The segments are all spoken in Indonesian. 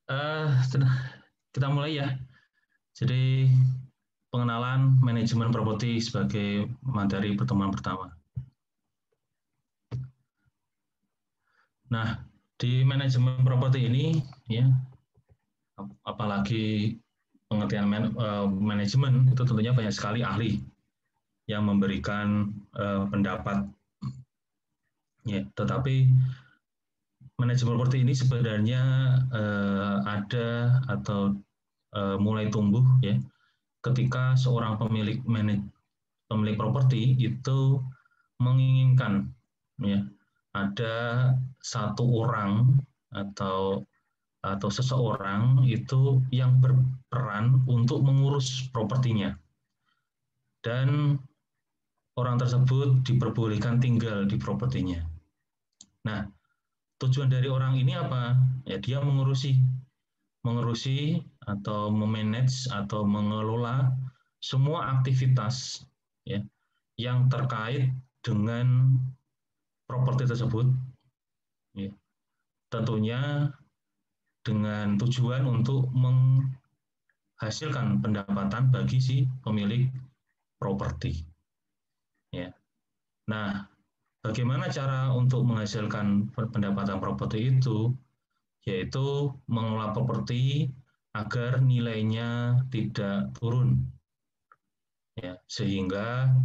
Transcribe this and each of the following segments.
Eh, kita mulai ya. Jadi pengenalan manajemen properti sebagai materi pertemuan pertama. Nah, di manajemen properti ini ya, apalagi pengertian manajemen itu tentunya banyak sekali ahli yang memberikan pendapat. Ya, tetapi manajemen properti ini sebenarnya ada atau mulai tumbuh ya ketika seorang pemilik properti itu menginginkan ya ada satu orang atau seseorang itu yang berperan untuk mengurus propertinya dan orang tersebut diperbolehkan tinggal di propertinya. Nah, tujuan dari orang ini apa? Ya dia mengurusi atau memanage atau mengelola semua aktivitas ya yang terkait dengan properti tersebut ya. Tentunya dengan tujuan untuk menghasilkan pendapatan bagi si pemilik properti ya. Nah, bagaimana cara untuk menghasilkan pendapatan properti itu? Yaitu mengelola properti agar nilainya tidak turun ya, sehingga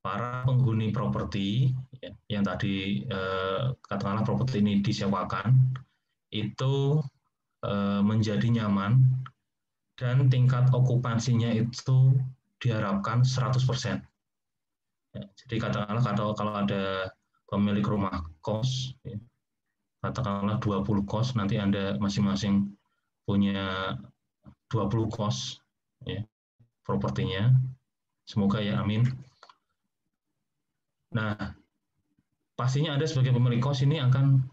para penghuni properti ya, yang tadi katakanlah properti ini disewakan itu menjadi nyaman dan tingkat okupansinya itu diharapkan 100%. Ya, jadi katakanlah kalau ada pemilik rumah kos, ya, katakanlah 20 kos, nanti Anda masing-masing punya 20 kos ya, propertinya. Semoga ya, amin. Nah, pastinya Anda sebagai pemilik kos ini akan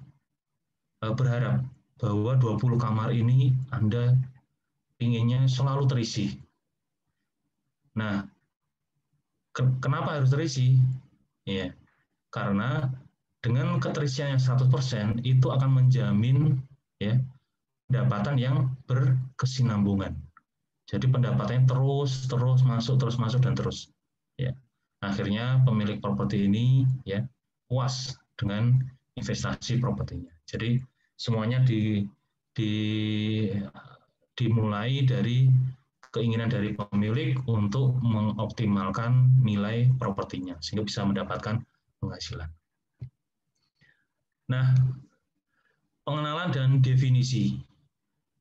berharap bahwa 20 kamar ini Anda inginnya selalu terisi. Nah, kenapa harus terisi? Ya, karena dengan keterisian yang 100% itu akan menjamin ya pendapatan yang berkesinambungan. Jadi pendapatannya terus masuk dan terus. Ya. Akhirnya pemilik properti ini ya puas dengan investasi propertinya. Jadi semuanya di dimulai dari keinginan dari pemilik untuk mengoptimalkan nilai propertinya sehingga bisa mendapatkan penghasilan. Nah, pengenalan dan definisi.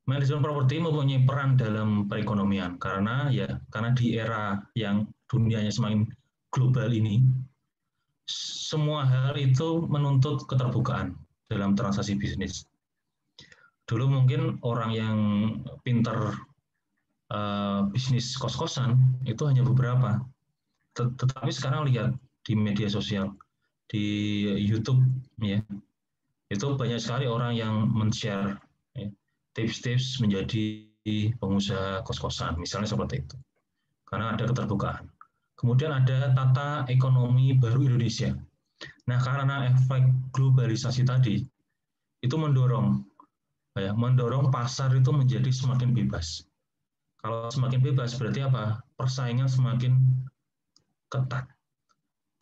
Manajemen properti mempunyai peran dalam perekonomian karena di era yang dunianya semakin global ini, semua hal itu menuntut keterbukaan dalam transaksi bisnis. Dulu mungkin orang yang pintar bisnis kos-kosan itu hanya beberapa, tetapi sekarang lihat di media sosial, di YouTube ya, itu banyak sekali orang yang men-share ya, tips-tips menjadi pengusaha kos-kosan, misalnya seperti itu. Karena ada keterbukaan. Kemudian ada tata ekonomi baru Indonesia. Nah, karena efek globalisasi tadi, itu mendorong pasar itu menjadi semakin bebas. Kalau semakin bebas berarti apa? Persaingan semakin ketat.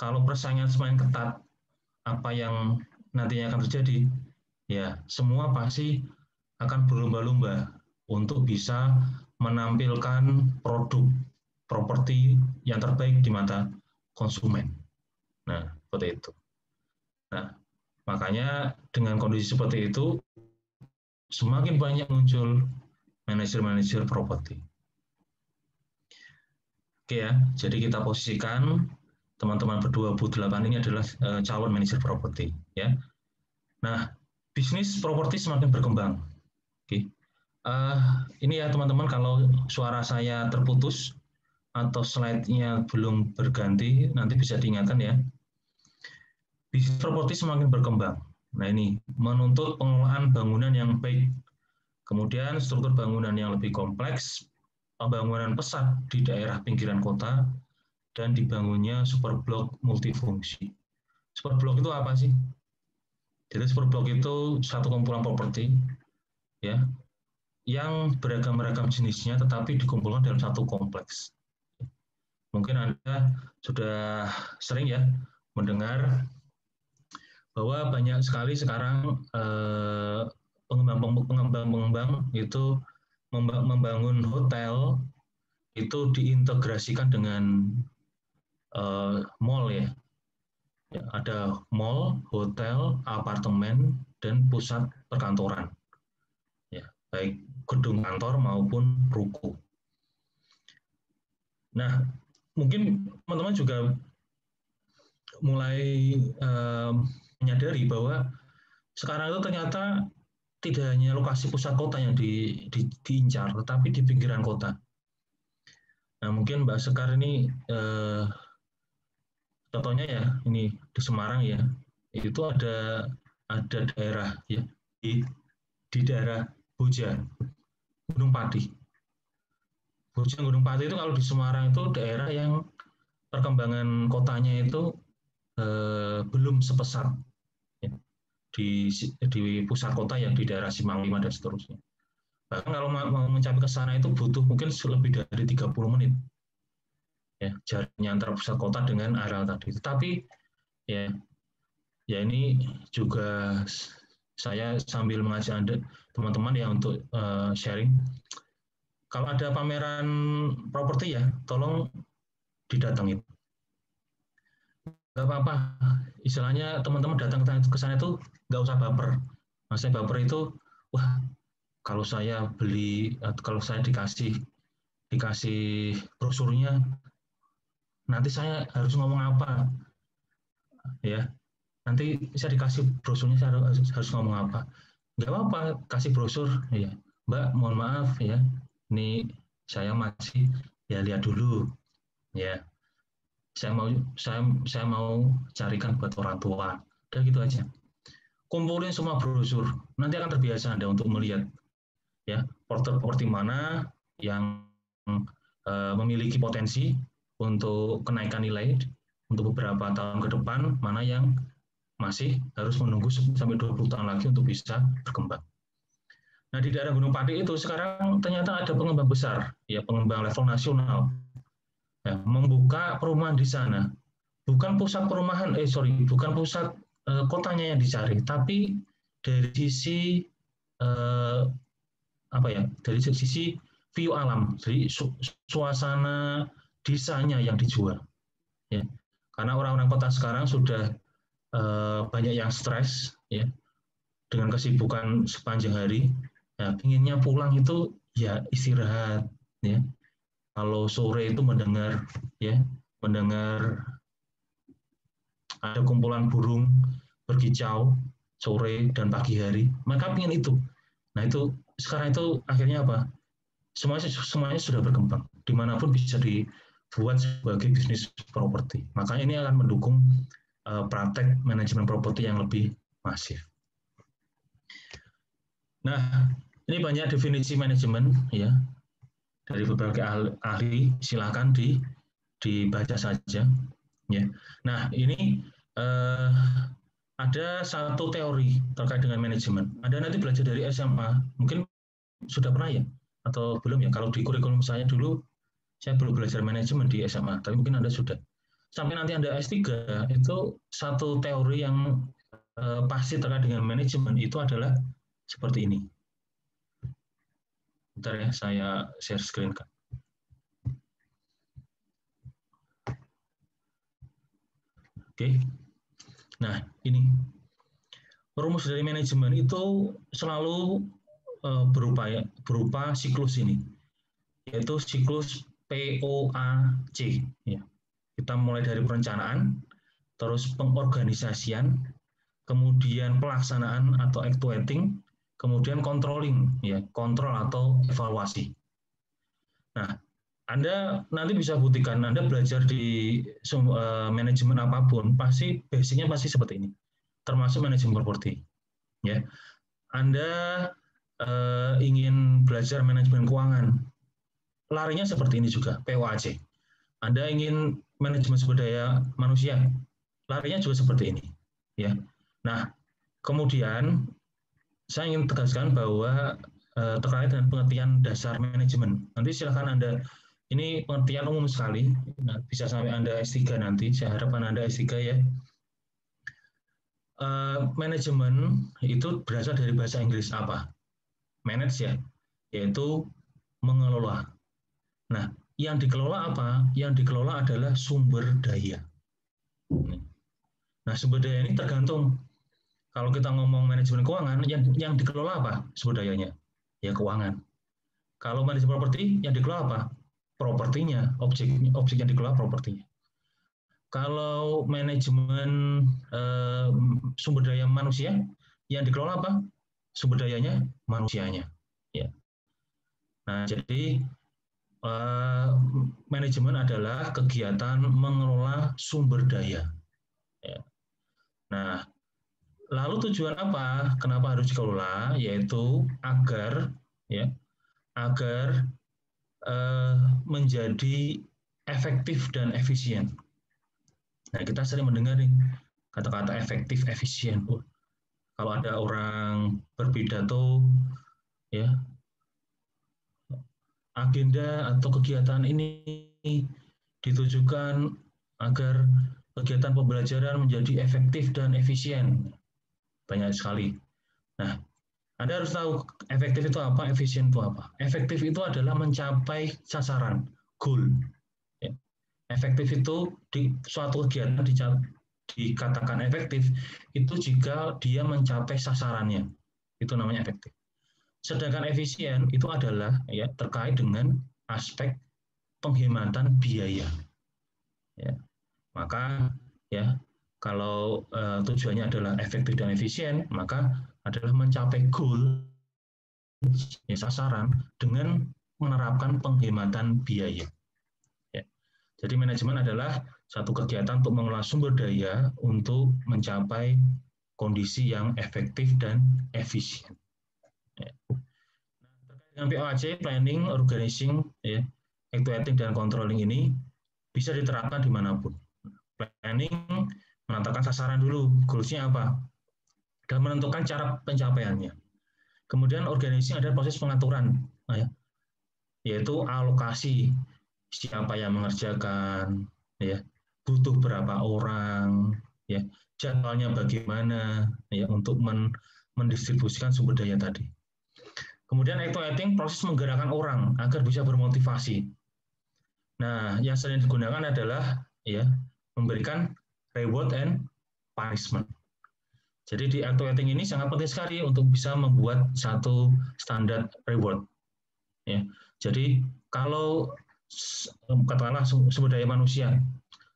Kalau persaingan semakin ketat, apa yang nantinya akan terjadi? Ya, semua pasti akan berlomba-lomba untuk bisa menampilkan produk properti yang terbaik di mata konsumen. Nah, seperti itu. Nah, makanya dengan kondisi seperti itu, semakin banyak muncul manajer-manajer properti. Oke ya, jadi kita posisikan teman-teman ber-28 ini adalah calon manajer properti ya. Nah, bisnis properti semakin berkembang. Oke. Ini ya teman-teman, kalau suara saya terputus atau slide-nya belum berganti, nanti bisa diingatkan ya. Bisnis properti semakin berkembang. Nah ini menuntut pengelolaan bangunan yang baik, kemudian struktur bangunan yang lebih kompleks, pembangunan pesat di daerah pinggiran kota, dan dibangunnya superblok multifungsi. Superblok itu apa sih? Jadi superblok itu satu kumpulan properti, ya, yang beragam-ragam jenisnya tetapi dikumpulkan dalam satu kompleks. Mungkin Anda sudah sering ya mendengar bahwa banyak sekali sekarang pengembang-pengembang itu membangun hotel itu diintegrasikan dengan mall ya. Ada mall, hotel, apartemen, dan pusat perkantoran. Ya, baik gedung kantor maupun ruko. Nah, mungkin teman-teman juga mulai menyadari bahwa sekarang itu ternyata tidak hanya lokasi pusat kota yang diincar, tetapi di pinggiran kota. Nah, mungkin Mbak Sekar ini contohnya ya, ini di Semarang ya, itu ada daerah ya di daerah Boja, Gunung Pati. Boja Gunung Pati itu kalau di Semarang itu daerah yang perkembangan kotanya itu belum sepesat ya, di pusat kota yang di daerah Simpang 5 dan seterusnya. Bahkan kalau mau mencapai ke sana itu butuh mungkin lebih dari 30 menit. Ya, jaraknya antara pusat kota dengan areal tadi. Tetapi ya ini juga saya sambil mengajak Anda teman-teman ya untuk sharing. Kalau ada pameran properti ya, tolong didatengin. Gak apa-apa, istilahnya teman-teman datang ke sana itu nggak usah baper. Maksudnya baper itu, wah kalau saya beli, kalau saya dikasih brosurnya, nanti saya harus ngomong apa, ya. Nanti saya dikasih brosurnya, saya harus ngomong apa. Nggak apa-apa, kasih brosur, ya. Mbak, mohon maaf ya, ini saya masih ya lihat dulu, ya. Saya mau carikan buat orang tua, udah gitu aja. Kumpulin semua brosur, nanti akan terbiasa Anda untuk melihat ya properti mana yang memiliki potensi untuk kenaikan nilai untuk beberapa tahun ke depan, mana yang masih harus menunggu sampai 20 tahun lagi untuk bisa berkembang. Nah, di daerah Gunung Pati itu sekarang ternyata ada pengembang besar, ya pengembang level nasional, ya, membuka perumahan di sana. Bukan pusat perumahan, bukan pusat kotanya yang dicari, tapi dari sisi dari sisi view alam, dari suasana desanya yang dijual. Ya. Karena orang-orang kota sekarang sudah banyak yang stres, ya, dengan kesibukan sepanjang hari. Ya, inginnya pulang itu ya istirahat, ya. Kalau sore itu mendengar ada kumpulan burung berkicau sore dan pagi hari, maka ingin itu. Nah itu sekarang itu akhirnya apa? Semuanya sudah berkembang, dimanapun bisa dibuat sebagai bisnis properti. Makanya ini akan mendukung praktek manajemen properti yang lebih masif. Nah, ini banyak definisi manajemen ya dari berbagai ahli. Silakan dibaca saja. Ya. Nah, ini ada satu teori terkait dengan manajemen. Anda nanti belajar dari SMA, mungkin sudah pernah ya, atau belum ya? Kalau di kurikulum saya dulu, saya belum belajar manajemen di SMA, tapi mungkin Anda sudah. Sampai nanti Anda S3, itu satu teori yang pasti terkait dengan manajemen itu adalah seperti ini. Bentar ya, saya share screen kan. Oke. Nah, ini rumus dari manajemen itu selalu berupa siklus ini, yaitu siklus POAC. Ya. Kita mulai dari perencanaan, terus pengorganisasian, kemudian pelaksanaan atau actuating, kemudian controlling, ya, kontrol atau evaluasi. Nah, Anda nanti bisa buktikan, Anda belajar di manajemen apapun, pasti basicnya pasti seperti ini, termasuk manajemen properti. Ya, Anda ingin belajar manajemen keuangan, larinya seperti ini juga, POAC. Anda ingin manajemen sumber daya manusia, larinya juga seperti ini. Ya, nah kemudian saya ingin tegaskan bahwa terkait dengan pengertian dasar manajemen. Nanti silakan Anda, ini pengertian umum sekali, bisa sampai Anda S3 nanti, saya harapkan Anda S3 ya. Manajemen itu berasal dari bahasa Inggris apa? Manage ya, yaitu mengelola. Nah, yang dikelola apa? Yang dikelola adalah sumber daya. Nah, sumber daya ini tergantung. Kalau kita ngomong manajemen keuangan, yang dikelola apa sumber dayanya? Ya keuangan. Kalau manajemen properti, yang dikelola apa? Propertinya, objek yang dikelola propertinya. Kalau manajemen sumber daya manusia, yang dikelola apa? Sumber dayanya manusianya. Ya. Nah, jadi manajemen adalah kegiatan mengelola sumber daya. Ya. Nah, lalu tujuan apa? Kenapa harus dikelola? Yaitu agar menjadi efektif dan efisien. Nah, kita sering mendengar nih kata-kata efektif, efisien. Kalau ada orang berpidato, ya, agenda atau kegiatan ini ditujukan agar kegiatan pembelajaran menjadi efektif dan efisien. Banyak sekali. Nah, Anda harus tahu efektif itu apa, efisien itu apa. Efektif itu adalah mencapai sasaran, goal. Efektif itu di suatu kegiatan dikatakan efektif itu jika dia mencapai sasarannya, itu namanya efektif. Sedangkan efisien itu adalah ya terkait dengan aspek penghematan biaya. Ya. Maka ya kalau tujuannya adalah efektif dan efisien, maka adalah mencapai goal ya, sasaran dengan menerapkan penghematan biaya. Ya. Jadi manajemen adalah satu kegiatan untuk mengelola sumber daya untuk mencapai kondisi yang efektif dan efisien. Ya. Dengan POAC, planning, organizing, ya, actuating, dan controlling ini bisa diterapkan dimanapun. Planning menentukan sasaran dulu, goals-nya apa, dan menentukan cara pencapaiannya. Kemudian organizing adalah proses pengaturan, ya, yaitu alokasi, siapa yang mengerjakan, ya, butuh berapa orang, ya, jadwalnya bagaimana, ya, untuk mendistribusikan sumber daya tadi. Kemudian actuating, proses menggerakkan orang agar bisa bermotivasi. Nah, yang sering digunakan adalah ya memberikan reward and punishment. Jadi di actuating ini sangat penting sekali untuk bisa membuat satu standar reward. Ya, jadi kalau katakanlah sumber daya manusia,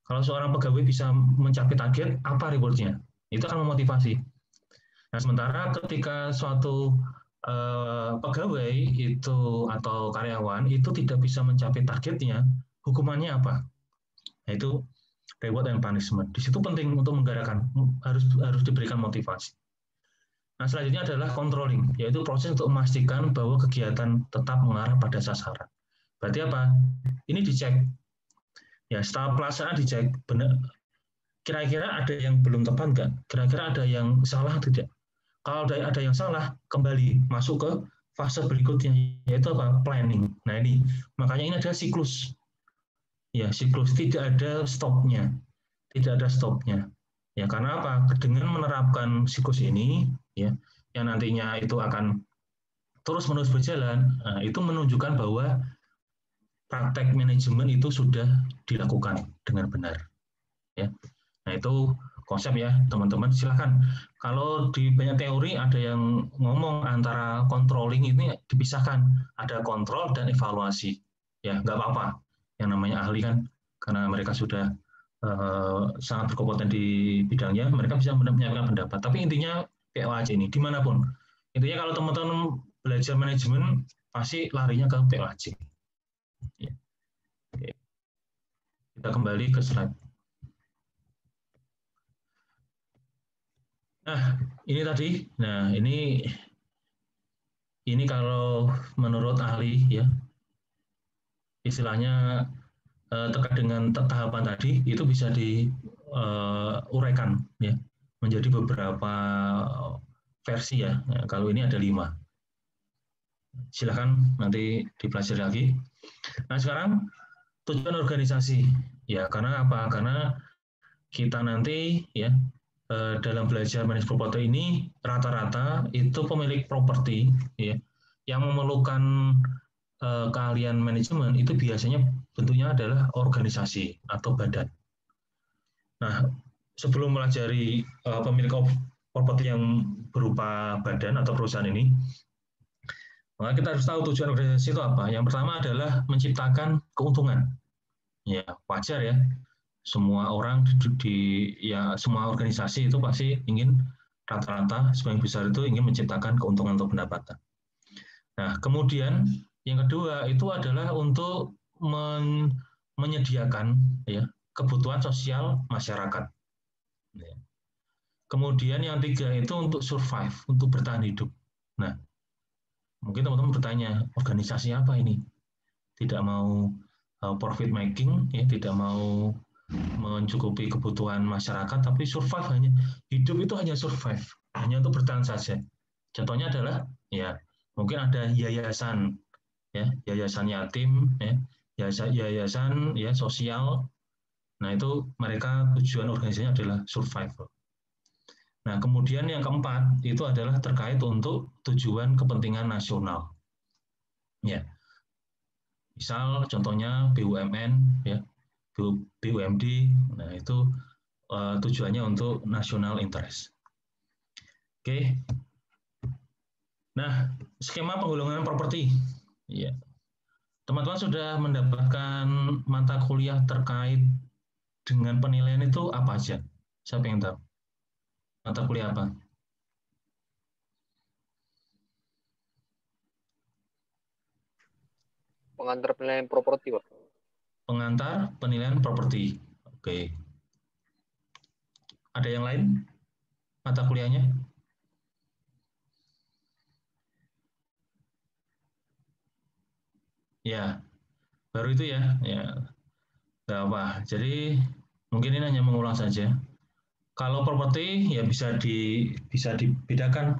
kalau seorang pegawai bisa mencapai target, apa rewardnya? Itu akan memotivasi. Nah, sementara ketika suatu pegawai itu atau karyawan itu tidak bisa mencapai targetnya, hukumannya apa? Yaitu reward and punishment. Di situ penting untuk menggerakkan, harus diberikan motivasi. Nah, selanjutnya adalah controlling, yaitu proses untuk memastikan bahwa kegiatan tetap mengarah pada sasaran. Berarti apa? Ini dicek. Ya, setelah pelaksanaan dicek, benar. Kira-kira ada yang belum tepat nggak? Kira-kira ada yang salah tidak? Kalau ada yang salah, kembali masuk ke fase berikutnya, yaitu apa? Planning. Nah ini, makanya ini adalah siklus. Ya, siklus tidak ada stopnya. Tidak ada stopnya. Ya, karena apa? Dengan menerapkan siklus ini, ya, yang nantinya itu akan terus-menerus berjalan, nah, itu menunjukkan bahwa praktek manajemen itu sudah dilakukan dengan benar. Ya. Nah, itu konsep ya, teman-teman. Silahkan. Kalau di banyak teori ada yang ngomong antara controlling ini dipisahkan. Ada kontrol dan evaluasi. Ya, nggak apa-apa. Yang namanya ahli kan, karena mereka sudah sangat berkompeten di bidangnya, mereka bisa menyampaikan pendapat. Tapi intinya POAC ini, dimanapun. Intinya kalau teman-teman belajar manajemen, pasti larinya ke POAC. Ya. Oke. Kita kembali ke slide. Nah, ini tadi. Nah, ini kalau menurut ahli ya, istilahnya terkait dengan tahapan tadi itu bisa diuraikan ya menjadi beberapa versi ya. Nah, kalau ini ada 5. Silahkan nanti dipelajari lagi. Nah sekarang tujuan organisasi, ya karena apa? Karena kita nanti ya dalam belajar manajemen properti ini rata-rata itu pemilik properti ya yang memerlukan keahlian manajemen itu biasanya bentuknya adalah organisasi atau badan. Nah, sebelum melajari pemilik properti yang berupa badan atau perusahaan ini, maka kita harus tahu tujuan organisasi itu apa. Yang pertama adalah menciptakan keuntungan. Ya, wajar ya. Semua orang semua organisasi itu pasti ingin rata-rata sebagian besar itu ingin menciptakan keuntungan atau pendapatan. Nah, kemudian yang kedua itu adalah untuk menyediakan ya kebutuhan sosial masyarakat. Kemudian yang tiga itu untuk survive, untuk bertahan hidup. Nah, mungkin teman-teman bertanya, organisasi apa ini? Tidak mau profit making, ya, tidak mau mencukupi kebutuhan masyarakat, tapi survive hanya hidup itu hanya survive, hanya untuk bertahan saja. Contohnya adalah, ya mungkin ada yayasan, ya yayasan yatim, ya yayasan ya sosial. Nah itu mereka tujuan organisasinya adalah survival. Nah, kemudian yang keempat itu adalah terkait untuk tujuan kepentingan nasional. Ya, misal contohnya BUMN, ya, BUMD, nah itu tujuannya untuk national interest. Oke. Nah, skema penggolongan properti. Ya, teman-teman sudah mendapatkan mata kuliah terkait dengan penilaian itu apa aja? Siapa yang tahu? Mata kuliah apa? Pengantar penilaian properti, Pak. Pengantar penilaian properti. Oke. Ada yang lain mata kuliahnya? Ya, baru itu ya. Ya, nggak apa. Jadi mungkin ini hanya mengulang saja. Kalau properti ya bisa dibedakan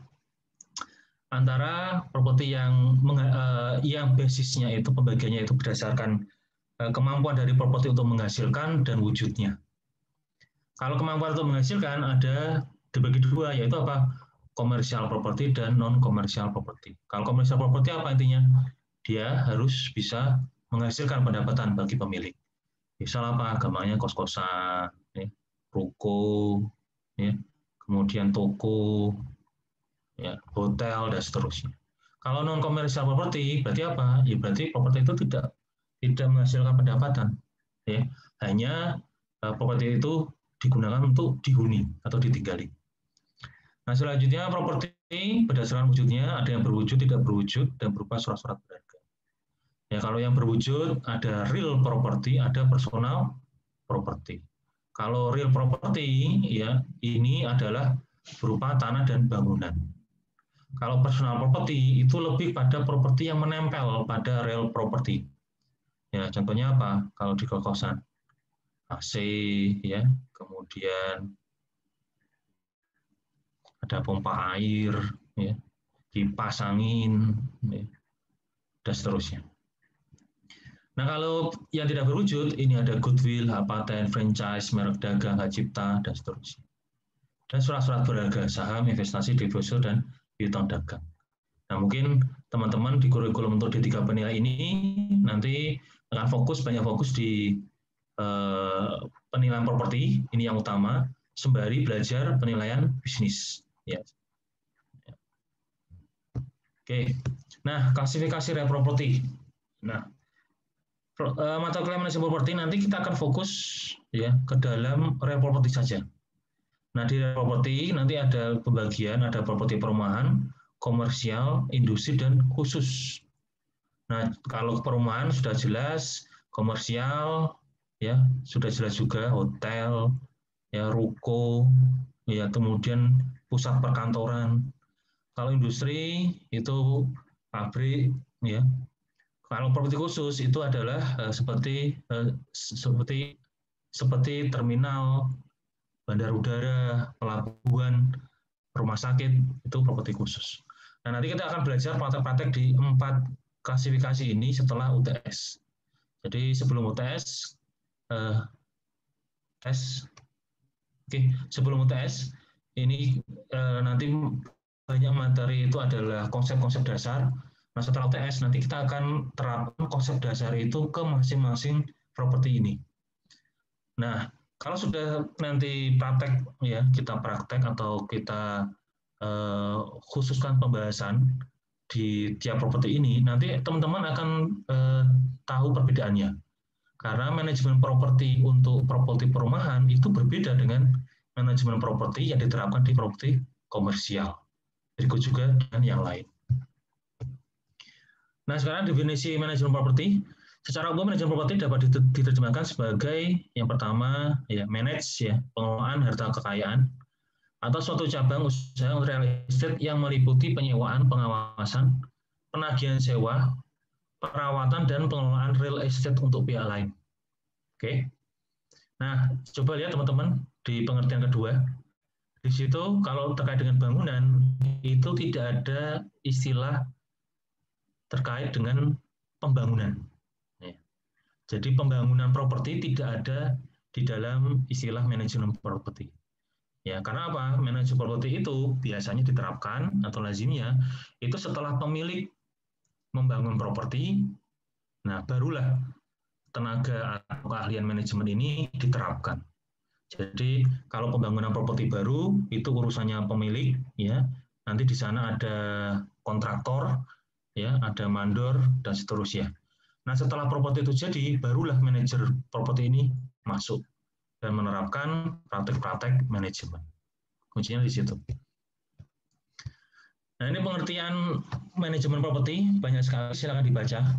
antara properti yang basisnya itu pembagiannya itu berdasarkan kemampuan dari properti untuk menghasilkan dan wujudnya. Kalau kemampuan untuk menghasilkan ada dibagi dua, yaitu apa? Komersial properti dan non komersial properti. Kalau komersial properti apa intinya? Dia harus bisa menghasilkan pendapatan bagi pemilik. Misal apa? Gampangnya kos-kosan, ya, ruko, ya, kemudian toko, ya, hotel dan seterusnya. Kalau non komersial properti berarti apa? Ya berarti properti itu tidak menghasilkan pendapatan, ya. Hanya properti itu digunakan untuk dihuni atau ditinggali. Nah, selanjutnya properti berdasarkan wujudnya ada yang berwujud, tidak berwujud, dan berupa surat-surat berharga. Ya, kalau yang berwujud ada real property, ada personal property. Kalau real property ya ini adalah berupa tanah dan bangunan. Kalau personal property itu lebih pada properti yang menempel pada real property. Ya, contohnya apa? Kalau di kosan AC ya, kemudian ada pompa air ya, kipas angin ya, dan seterusnya. Nah, kalau yang tidak berwujud, ini ada goodwill, hak paten, franchise, merek dagang, hak cipta, dan seterusnya. Dan surat-surat berharga, saham, investasi, deposito, dan piutang dagang. Nah, mungkin teman-teman di kurikulum untuk D3 penilai ini nanti akan banyak fokus di penilaian properti, ini yang utama, sembari belajar penilaian bisnis. Ya. Oke, nah klasifikasi real property. Nah, mata kuliah manajemen properti nanti kita akan fokus ya ke dalam real property saja. Nah, di real property nanti ada pembagian, ada properti perumahan, komersial, industri, dan khusus. Nah, kalau perumahan sudah jelas, komersial ya sudah jelas juga, hotel, ya ruko, ya kemudian pusat perkantoran. Kalau industri itu pabrik, ya. Kalau properti khusus itu adalah seperti terminal, bandar udara, pelabuhan, rumah sakit, itu properti khusus. Nah, nanti kita akan belajar praktek-praktek di 4 klasifikasi ini setelah UTS. Jadi sebelum UTS, sebelum UTS ini nanti banyak materi itu adalah konsep-konsep dasar. Nah, setelah UTS nanti kita akan terapkan konsep dasar itu ke masing-masing properti ini. Nah, kalau sudah nanti praktek ya, kita praktek atau kita khususkan pembahasan di tiap properti ini, nanti teman-teman akan tahu perbedaannya. Karena manajemen properti untuk properti perumahan itu berbeda dengan manajemen properti yang diterapkan di properti komersial. Berikut juga dengan yang lain. Nah, sekarang definisi manajemen properti. Secara umum manajemen properti dapat diterjemahkan sebagai yang pertama ya manage ya, pengelolaan harta kekayaan atau suatu cabang usaha real estate yang meliputi penyewaan, pengawasan, penagihan sewa, perawatan dan pengelolaan real estate untuk pihak lain. Oke. Nah, coba lihat teman-teman di pengertian kedua. Di situ kalau terkait dengan bangunan itu tidak ada istilah terkait dengan pembangunan. Jadi pembangunan properti tidak ada di dalam istilah manajemen properti. Ya, karena apa? Manajemen properti itu biasanya diterapkan atau lazimnya itu setelah pemilik membangun properti, nah barulah tenaga atau keahlian manajemen ini diterapkan. Jadi kalau pembangunan properti baru itu urusannya pemilik, ya nanti di sana ada kontraktor, ya ada mandor dan seterusnya. Nah setelah properti itu jadi, barulah manajer properti ini masuk dan menerapkan praktek-praktek manajemen. Kuncinya di situ. Nah ini pengertian manajemen properti banyak sekali, silakan dibaca.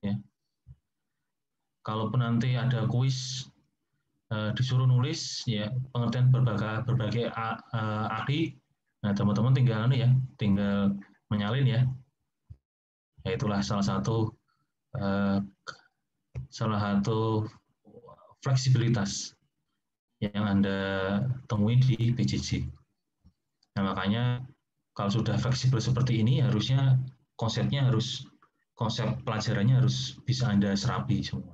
Ya. Kalaupun nanti ada kuis disuruh nulis ya pengertian berbagai ahli, nah teman-teman tinggal menyalin ya. Ya itulah salah satu fleksibilitas yang Anda temui di PJJ. Nah, makanya kalau sudah fleksibel seperti ini, harusnya konsep pelajarannya harus bisa Anda serapi semua.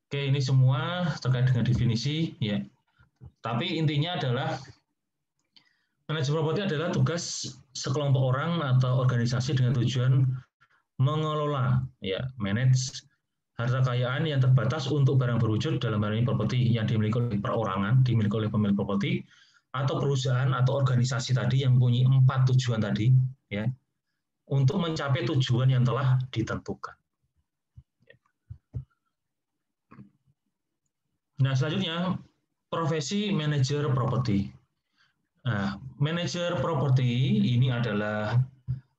Oke, ini semua terkait dengan definisi, ya. Tapi intinya adalah manajemen properti adalah tugas sekelompok orang atau organisasi dengan tujuan mengelola, ya, manage harta kekayaan yang terbatas untuk barang berwujud, dalam hal ini properti yang dimiliki oleh perorangan, dimiliki oleh pemilik properti, atau perusahaan atau organisasi tadi yang mempunyai 4 tujuan tadi, ya, untuk mencapai tujuan yang telah ditentukan. Nah, selanjutnya profesi manajer properti. Nah, manajer properti ini adalah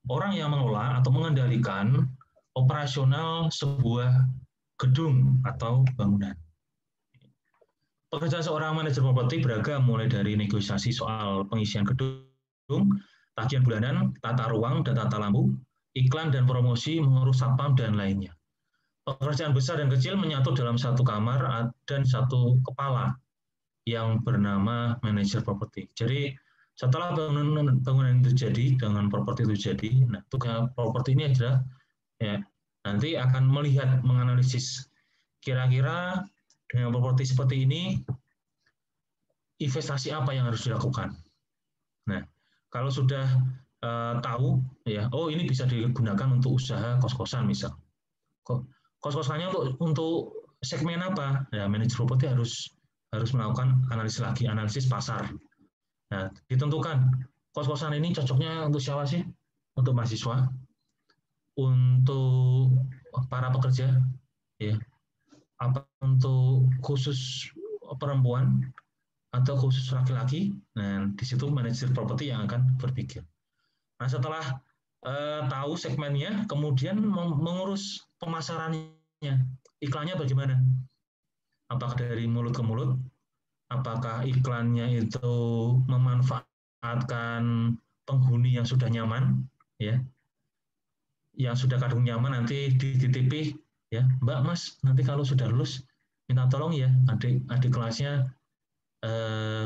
orang yang mengelola atau mengendalikan operasional sebuah gedung atau bangunan. Pekerjaan seorang manajer properti beragam, mulai dari negosiasi soal pengisian gedung, tagihan bulanan, tata ruang dan tata lampu, iklan dan promosi, mengurus satpam dan lainnya. Pekerjaan besar dan kecil menyatu dalam satu kamar dan satu kepala yang bernama manajer properti. Jadi setelah bangunan itu jadi, dengan properti itu jadi, nah tugas properti ini adalah ya nanti akan melihat, menganalisis kira-kira dengan properti seperti ini investasi apa yang harus dilakukan. Nah, kalau sudah tahu ya, oh ini bisa digunakan untuk usaha kos-kosan misal. Kos-kosannya untuk segmen apa? Ya, manajer properti harus melakukan analisis pasar. Nah, ditentukan kos-kosan ini cocoknya untuk siapa sih? Untuk mahasiswa, untuk para pekerja, ya, apa untuk khusus perempuan atau khusus laki-laki. Nah, di situ manajer properti yang akan berpikir. Nah, setelah tahu segmennya, kemudian mengurus pemasarannya, iklannya bagaimana? Apakah dari mulut ke mulut? Apakah iklannya itu memanfaatkan penghuni yang sudah nyaman, ya, yang sudah kadung nyaman nanti dititipi, ya, Mbak, Mas, nanti kalau sudah lulus minta tolong ya adik kelasnya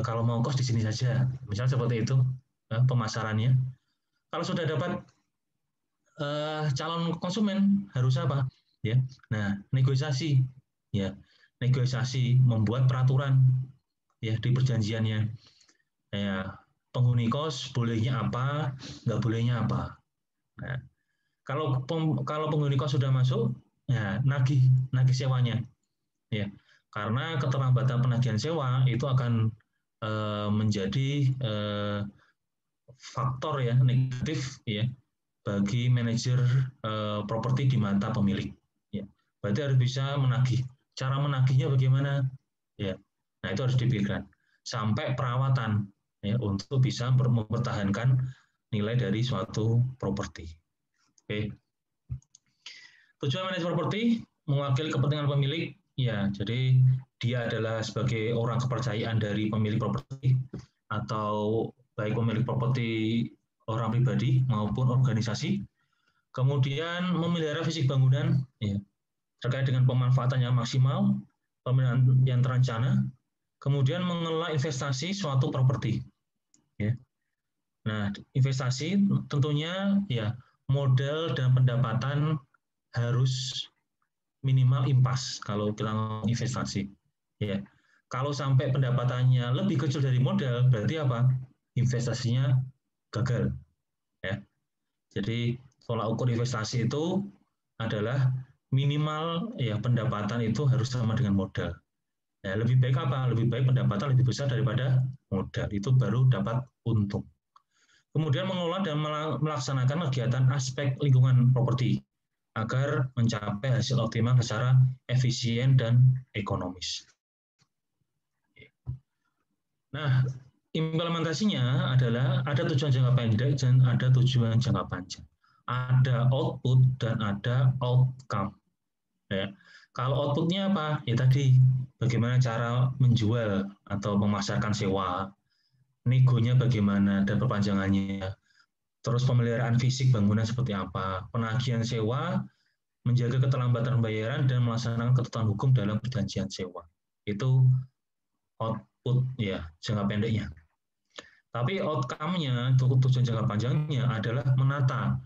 kalau mau kos di sini saja, misalnya seperti itu pemasarannya. Kalau sudah dapat calon konsumen harus apa? Ya, nah negosiasi, ya negosiasi membuat peraturan ya di perjanjiannya. Ya, penghuni kos bolehnya apa, nggak bolehnya apa. Nah, kalau penghuni kos sudah masuk, ya nagih sewanya, ya karena keterlambatan penagihan sewa itu akan menjadi faktor ya negatif ya bagi manajer properti di mata pemilik. Ya, berarti harus bisa menagih. Cara menagihnya bagaimana? Ya, nah itu harus dipikirkan. Sampai perawatan ya untuk bisa mempertahankan nilai dari suatu properti. Oke. Tujuan manajer properti mewakili kepentingan pemilik. Ya, jadi dia adalah sebagai orang kepercayaan dari pemilik properti atau baik pemilik properti orang pribadi maupun organisasi. Kemudian memelihara fisik bangunan ya, terkait dengan pemanfaatan yang maksimal, pemeliharaan yang terencana, kemudian mengelola investasi suatu properti. Ya. Nah, investasi tentunya ya modal dan pendapatan harus minimal impas kalau kita ngomong investasi. Ya. Kalau sampai pendapatannya lebih kecil dari modal, berarti apa? Investasinya gagal. Ya. Jadi pola ukur investasi itu adalah minimal ya pendapatan itu harus sama dengan modal. Ya, lebih baik apa? Lebih baik pendapatan lebih besar daripada modal. Itu baru dapat untung. Kemudian mengelola dan melaksanakan kegiatan aspek lingkungan properti agar mencapai hasil optimal secara efisien dan ekonomis. Nah, implementasinya adalah ada tujuan jangka pendek dan ada tujuan jangka panjang. Ada output dan ada outcome. Ya. Kalau outputnya apa? Ya tadi, bagaimana cara menjual atau memasarkan sewa, negonya bagaimana dan perpanjangannya, terus pemeliharaan fisik bangunan seperti apa, penagihan sewa, menjaga keterlambatan pembayaran dan melaksanakan ketentuan hukum dalam perjanjian sewa. Itu output ya jangka pendeknya. Tapi outcome-nya untuk tujuan jangka panjangnya adalah menata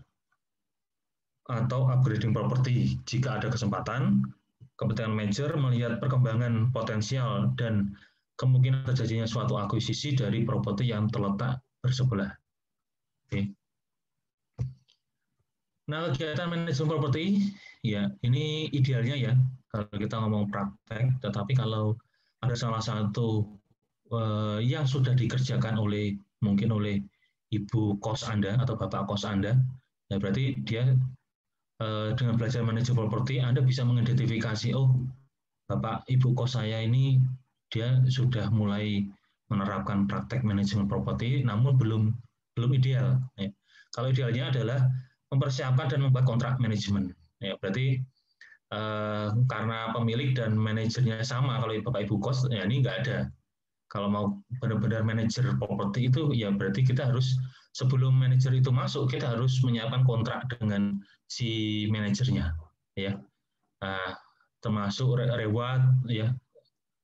atau upgrading properti jika ada kesempatan. Kepentingan manajer melihat perkembangan potensial dan kemungkinan terjadinya suatu akuisisi dari properti yang terletak bersebelah. Oke. Nah, kegiatan manajemen properti, ya ini idealnya ya, kalau kita ngomong praktek, tetapi kalau ada salah satu yang sudah dikerjakan mungkin oleh ibu kos Anda atau bapak kos Anda, ya berarti dia dengan belajar manajemen properti, Anda bisa mengidentifikasi, oh bapak ibu kos saya ini dia sudah mulai menerapkan praktek manajemen properti, namun belum ideal. Ya. Kalau idealnya adalah mempersiapkan dan membuat kontrak manajemen. Ya, berarti karena pemilik dan manajernya sama, kalau bapak ibu kos ya ini nggak ada. Kalau mau benar-benar manajer properti itu ya berarti kita harus sebelum manajer itu masuk kita harus menyiapkan kontrak dengan si manajernya, ya. Nah, termasuk reward, ya,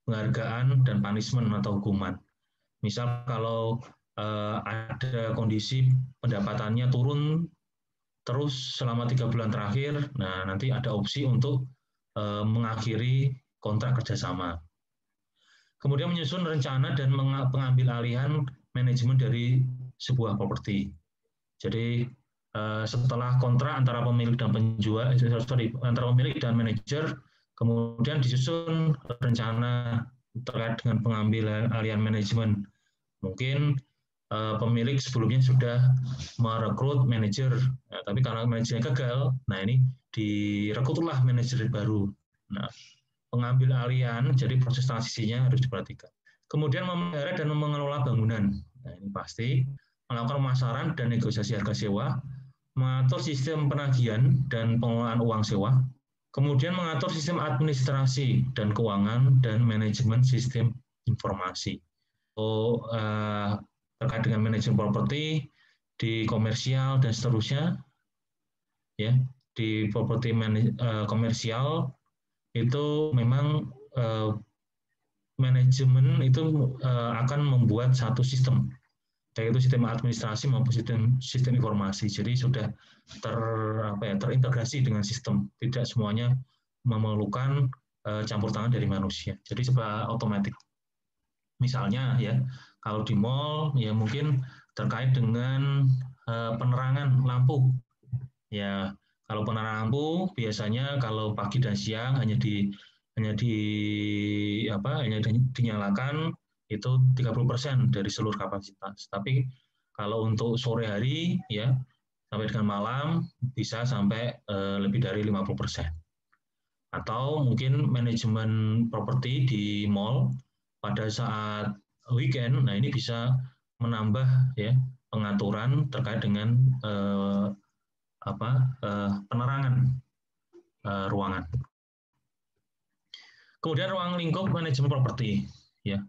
penghargaan dan punishment atau hukuman. Misal kalau ada kondisi pendapatannya turun terus selama 3 bulan terakhir, nah nanti ada opsi untuk mengakhiri kontrak kerjasama. Kemudian menyusun rencana dan pengambil alihan manajemen dari sebuah properti. Jadi setelah kontrak antara pemilik dan penjual, antara pemilik dan manajer, kemudian disusun rencana terkait dengan pengambilan alihan manajemen. Mungkin pemilik sebelumnya sudah merekrut manajer, ya, tapi karena manajernya gagal, nah ini direkrutlah manajer baru. Nah, pengambil alihan, jadi proses transisinya harus diperhatikan. Kemudian memelihara dan mengelola bangunan. Nah, ini pasti melakukan pemasaran dan negosiasi harga sewa, mengatur sistem penagihan dan pengelolaan uang sewa, kemudian mengatur sistem administrasi dan keuangan dan manajemen sistem informasi. So, terkait dengan manajemen properti di komersial dan seterusnya, ya di properti komersial itu memang manajemen itu akan membuat satu sistem baik itu sistem administrasi maupun sistem informasi. Jadi sudah terintegrasi dengan sistem, tidak semuanya memerlukan campur tangan dari manusia. Jadi serba otomatis. Misalnya ya, kalau di mall ya mungkin terkait dengan penerangan lampu. Ya, kalau penerangan lampu biasanya kalau pagi dan siang hanya dinyalakan itu 30% dari seluruh kapasitas. Tapi kalau untuk sore hari ya sampai dengan malam bisa sampai lebih dari 50%. Atau mungkin manajemen properti di mall pada saat weekend, nah ini bisa menambah ya pengaturan terkait dengan penerangan ruangan. Kemudian ruang lingkup manajemen properti, ya.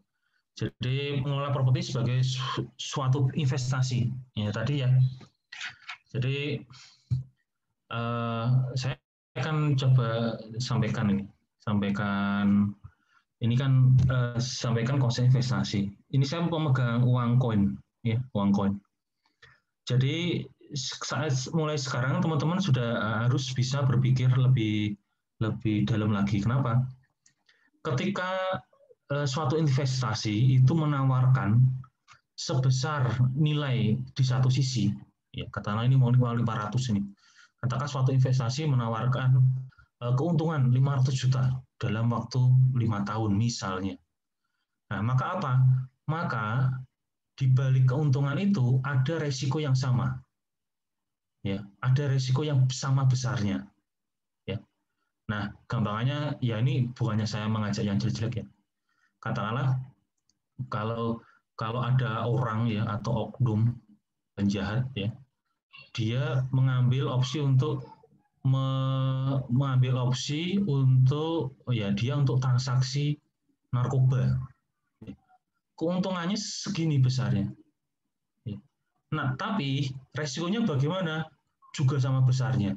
Jadi mengelola properti sebagai suatu investasi, ya tadi ya. Jadi saya akan coba sampaikan konsep investasi. Ini saya pemegang uang koin, ya uang koin. Jadi mulai sekarang teman-teman sudah harus bisa berpikir lebih dalam lagi. Kenapa? Ketika suatu investasi itu menawarkan sebesar nilai di satu sisi, ya katakanlah ini mau 500 ini, katakan suatu investasi menawarkan keuntungan 500 juta dalam waktu 5 tahun misalnya. Nah, maka apa? Maka di balik keuntungan itu ada resiko yang sama. Ya, ada resiko yang sama besarnya. Ya. Nah, gampangannya ya ini bukannya saya mengajak yang jelek-jelek ya. Katakanlah kalau ada orang ya atau oknum penjahat ya, dia mengambil opsi untuk transaksi narkoba. Keuntungannya segini besarnya. Nah, tapi resikonya bagaimana? Juga sama besarnya.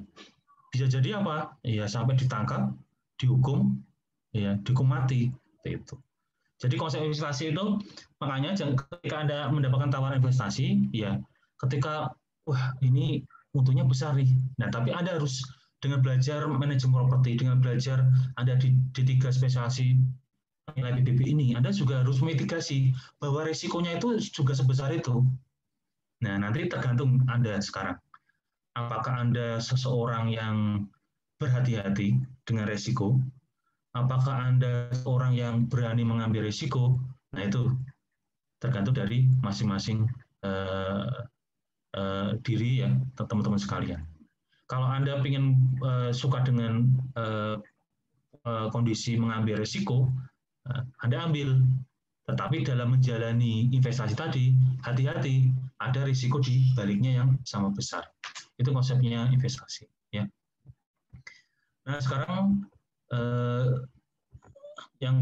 Bisa jadi apa? Ya sampai ditangkap, dihukum, ya dihukum mati. Itu. Jadi konsep investasi itu makanya ketika Anda mendapatkan tawaran investasi, ya ketika wah ini untungnya besar nih. Nah, tapi Anda harus dengan belajar manajemen properti, dengan belajar Anda di D3 spesialisasi nilai PBB ini, Anda juga harus mitigasi bahwa resikonya itu juga sebesar itu. Nah, nanti tergantung Anda sekarang. Apakah Anda seseorang yang berhati-hati dengan resiko? Apakah Anda seorang yang berani mengambil resiko? Nah, itu tergantung dari masing-masing diri ya, teman-teman sekalian. Kalau Anda ingin suka dengan kondisi mengambil resiko, Anda ambil. Tetapi dalam menjalani investasi tadi, hati-hati, ada risiko di baliknya yang sama besar. Itu konsepnya investasi. Ya. Nah, sekarang yang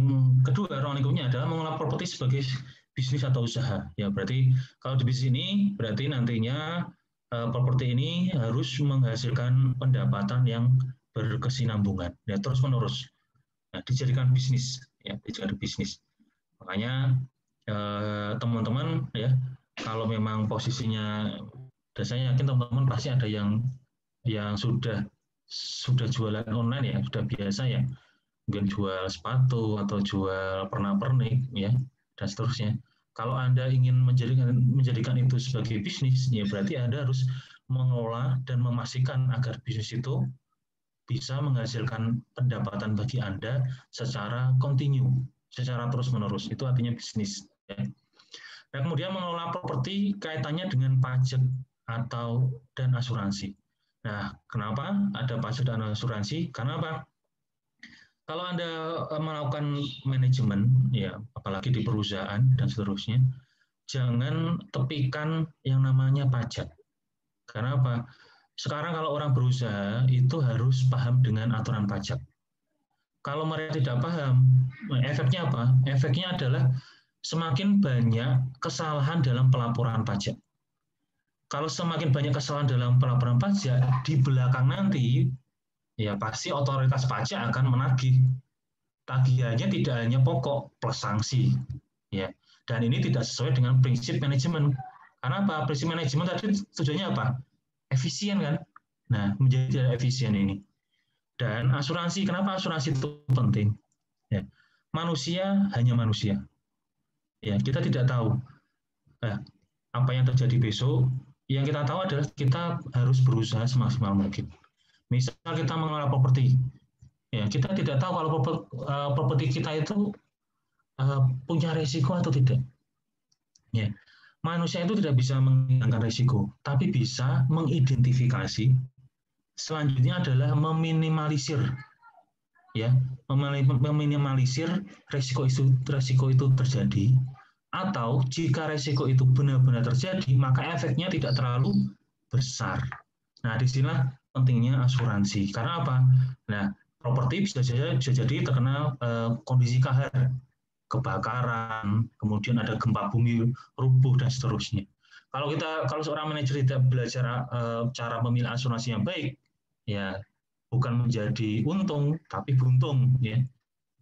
kedua, ruang lingkupnya adalah mengelola properti sebagai bisnis atau usaha. Ya, berarti kalau di bisnis ini, berarti nantinya properti ini harus menghasilkan pendapatan yang berkesinambungan, ya terus-menerus. Nah, dijadikan bisnis, ya dijadikan bisnis. Makanya teman-teman ya kalau memang posisinya, dan saya yakin teman-teman pasti ada yang sudah jualan online ya, sudah biasa ya, mungkin jual sepatu atau jual pernak-pernik ya dan seterusnya. Kalau Anda ingin menjadikan itu sebagai bisnis, ya berarti Anda harus mengelola dan memastikan agar bisnis itu bisa menghasilkan pendapatan bagi Anda secara kontinu, secara terus-menerus. Itu artinya bisnis. Ya. Nah, kemudian mengelola properti kaitannya dengan pajak dan asuransi. Nah, kenapa ada pajak dan asuransi? Karena apa? Kalau Anda melakukan manajemen, ya apalagi di perusahaan dan seterusnya, jangan tepikan yang namanya pajak. Karena apa? Sekarang kalau orang berusaha itu harus paham dengan aturan pajak. Kalau mereka tidak paham, efeknya apa? Efeknya adalah semakin banyak kesalahan dalam pelaporan pajak. Kalau semakin banyak kesalahan dalam pelaporan pajak, di belakang nanti, ya pasti otoritas pajak akan menagih. Tagihannya tidak hanya pokok plus sanksi, ya. Dan ini tidak sesuai dengan prinsip manajemen. Karena apa? Prinsip manajemen tadi tujuannya apa? Efisien kan? Nah, menjadi tidak efisien ini. Dan asuransi, kenapa asuransi itu penting? Ya. Manusia hanya manusia. Ya, kita tidak tahu apa yang terjadi besok. Yang kita tahu adalah kita harus berusaha semaksimal mungkin. Misal kita mengelola properti, ya kita tidak tahu kalau properti kita itu punya risiko atau tidak. Ya, manusia itu tidak bisa menghilangkan risiko, tapi bisa mengidentifikasi. Selanjutnya adalah meminimalisir, ya, meminimalisir risiko itu terjadi. Atau jika risiko itu benar-benar terjadi, maka efeknya tidak terlalu besar. Nah, disinilah pentingnya asuransi. Karena apa? Nah, properti bisa jadi terkena kondisi kahar, kebakaran, kemudian ada gempa bumi rubuh dan seterusnya. Kalau seorang manajer tidak belajar cara memilih asuransi yang baik, ya bukan menjadi untung tapi buntung, ya.